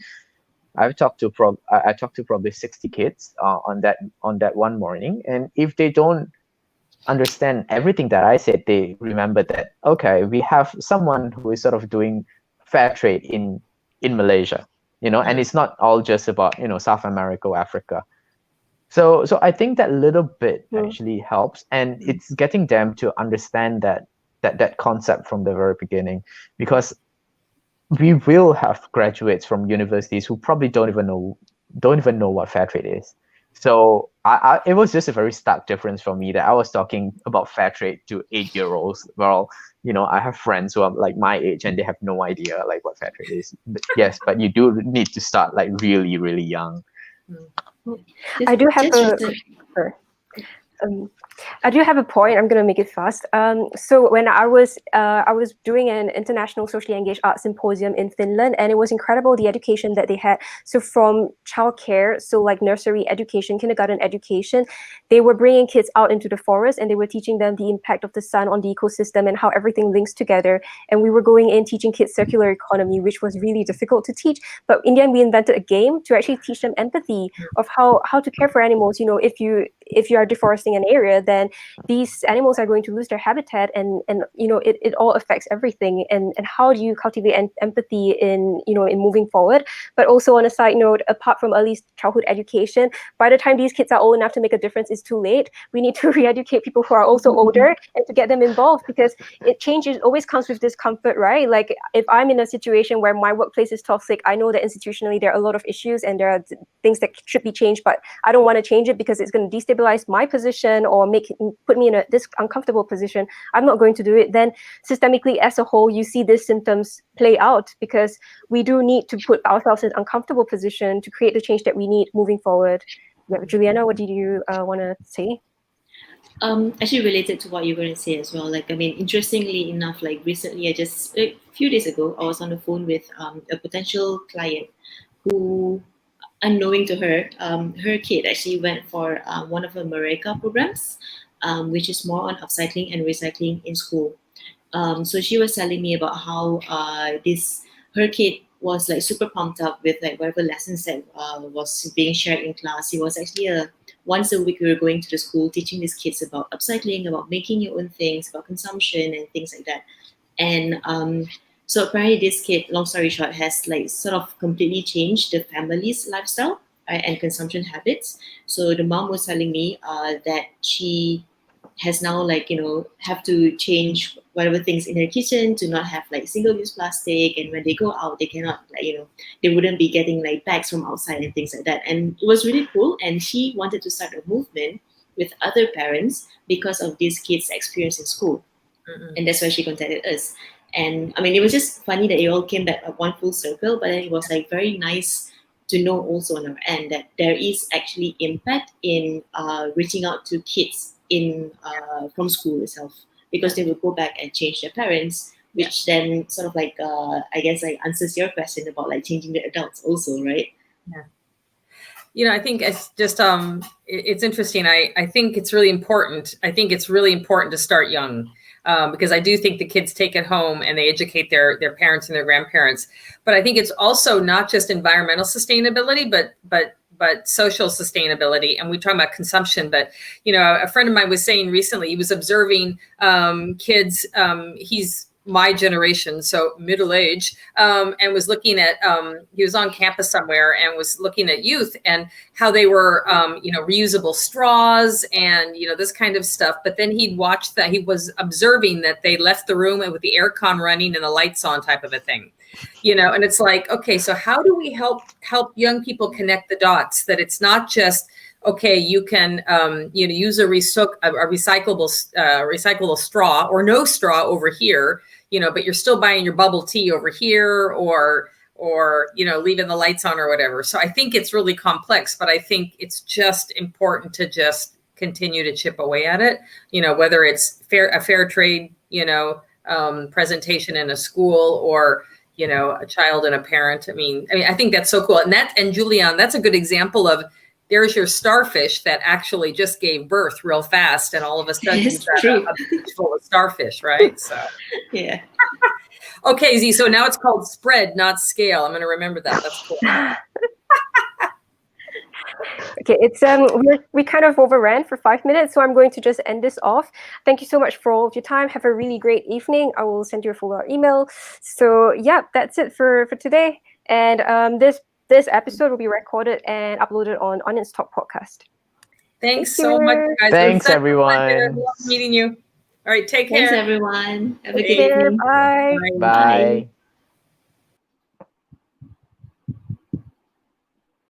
I talked to probably 60 kids on that one morning, and if they don't understand everything that I said, they remember that, okay, we have someone who is sort of doing fair trade in Malaysia, and it's not all just about South America or Africa. So I think that little bit actually helps, and it's getting them to understand that concept from the very beginning, because we will have graduates from universities who probably don't even know what fair trade is. So it was just a very stark difference for me that I was talking about fair trade to 8-year-olds. Well, I have friends who are like my age and they have no idea like what fair trade is. But yes, but you do need to start like really, really young. I do have I do have a point. I'm going to make it fast. So when I was doing an international socially engaged art symposium in Finland, and it was incredible the education that they had. So from childcare, so like nursery education, kindergarten education, they were bringing kids out into the forest and they were teaching them the impact of the sun on the ecosystem and how everything links together. And we were going in teaching kids circular economy, which was really difficult to teach. But in the end, we invented a game to actually teach them empathy of how to care for animals. If you are deforesting an area, then these animals are going to lose their habitat, and it all affects everything. And how do you cultivate empathy in moving forward? But also on a side note, apart from early childhood education, by the time these kids are old enough to make a difference, it's too late. We need to re-educate people who are also older and to get them involved, because change always comes with discomfort, right? Like if I'm in a situation where my workplace is toxic, I know that institutionally there are a lot of issues and there are things that should be changed, but I don't want to change it because it's going to destabilize my position or put me in this uncomfortable position. I'm not going to do it. Then systemically as a whole, you see these symptoms play out, because we do need to put ourselves in an uncomfortable position to create the change that we need moving forward. Yeah, Juliana, what did you want to say? Actually related to what you're going to say as well. Like, I mean, interestingly enough, like recently, a few days ago, I was on the phone with a potential client who, unknowing to her, her kid actually went for one of the Mareka programs, which is more on upcycling and recycling in school. So she was telling me about how her kid was like super pumped up with like whatever lessons that was being shared in class. It was actually once a week we were going to the school teaching these kids about upcycling, about making your own things, about consumption and things like that. And so apparently this kid, long story short, has like sort of completely changed the family's lifestyle, right, and consumption habits. So the mom was telling me that she has now have to change whatever things in her kitchen to not have like single-use plastic, and when they go out they cannot they wouldn't be getting like bags from outside and things like that. And it was really cool, and she wanted to start a movement with other parents because of this kid's experience in school. And that's why she contacted us. And I mean, it was just funny that it all came back at one full circle, but then it was like very nice to know also on our end that there is actually impact in reaching out to kids in from school itself, because they will go back and change their parents, which then sort of like I guess like answers your question about like changing the adults also, right? Yeah. You know, I think it's just it's interesting. I think it's really important. I think it's really important to start young, because I do think the kids take it home and they educate their parents and their grandparents. But I think it's also not just environmental sustainability, but social sustainability. And we talk about consumption. But you know, a friend of mine was saying recently, he was observing kids. He's my generation, so middle age, and was looking at, he was on campus somewhere and was looking at youth and how they were, you know, reusable straws and, you know, this kind of stuff. But then he'd watched that, he was observing that they left the room with the aircon running and the lights on type of a thing, you know, and it's like, okay, so how do we help young people connect the dots, that it's not just, okay, you can, you know, use a recyclable straw or no straw over here, you know, but you're still buying your bubble tea over here, or you know, leaving the lights on or whatever. So I think it's really complex, but I think it's just important to just continue to chip away at it. You know, whether it's a fair trade, you know, presentation in a school, or you know, a child and a parent. I mean, I think that's so cool. And Julian, that's a good example of, there's your starfish that actually just gave birth real fast, and all of a sudden you've got a beach full of starfish, right? So yeah. Okay, Z. So now it's called spread, not scale. I'm going to remember that. That's cool. Okay, it's we kind of overran for 5 minutes, so I'm going to just end this off. Thank you so much for all of your time. Have a really great evening. I will send you a follow-up email. So yeah, that's it for today. And this episode will be recorded and uploaded on Onions Talk podcast. Thanks so much, guys. Thanks, everyone. Love meeting you. All right, take care. Thanks, everyone. Have a good Take care. evening. Bye. Bye.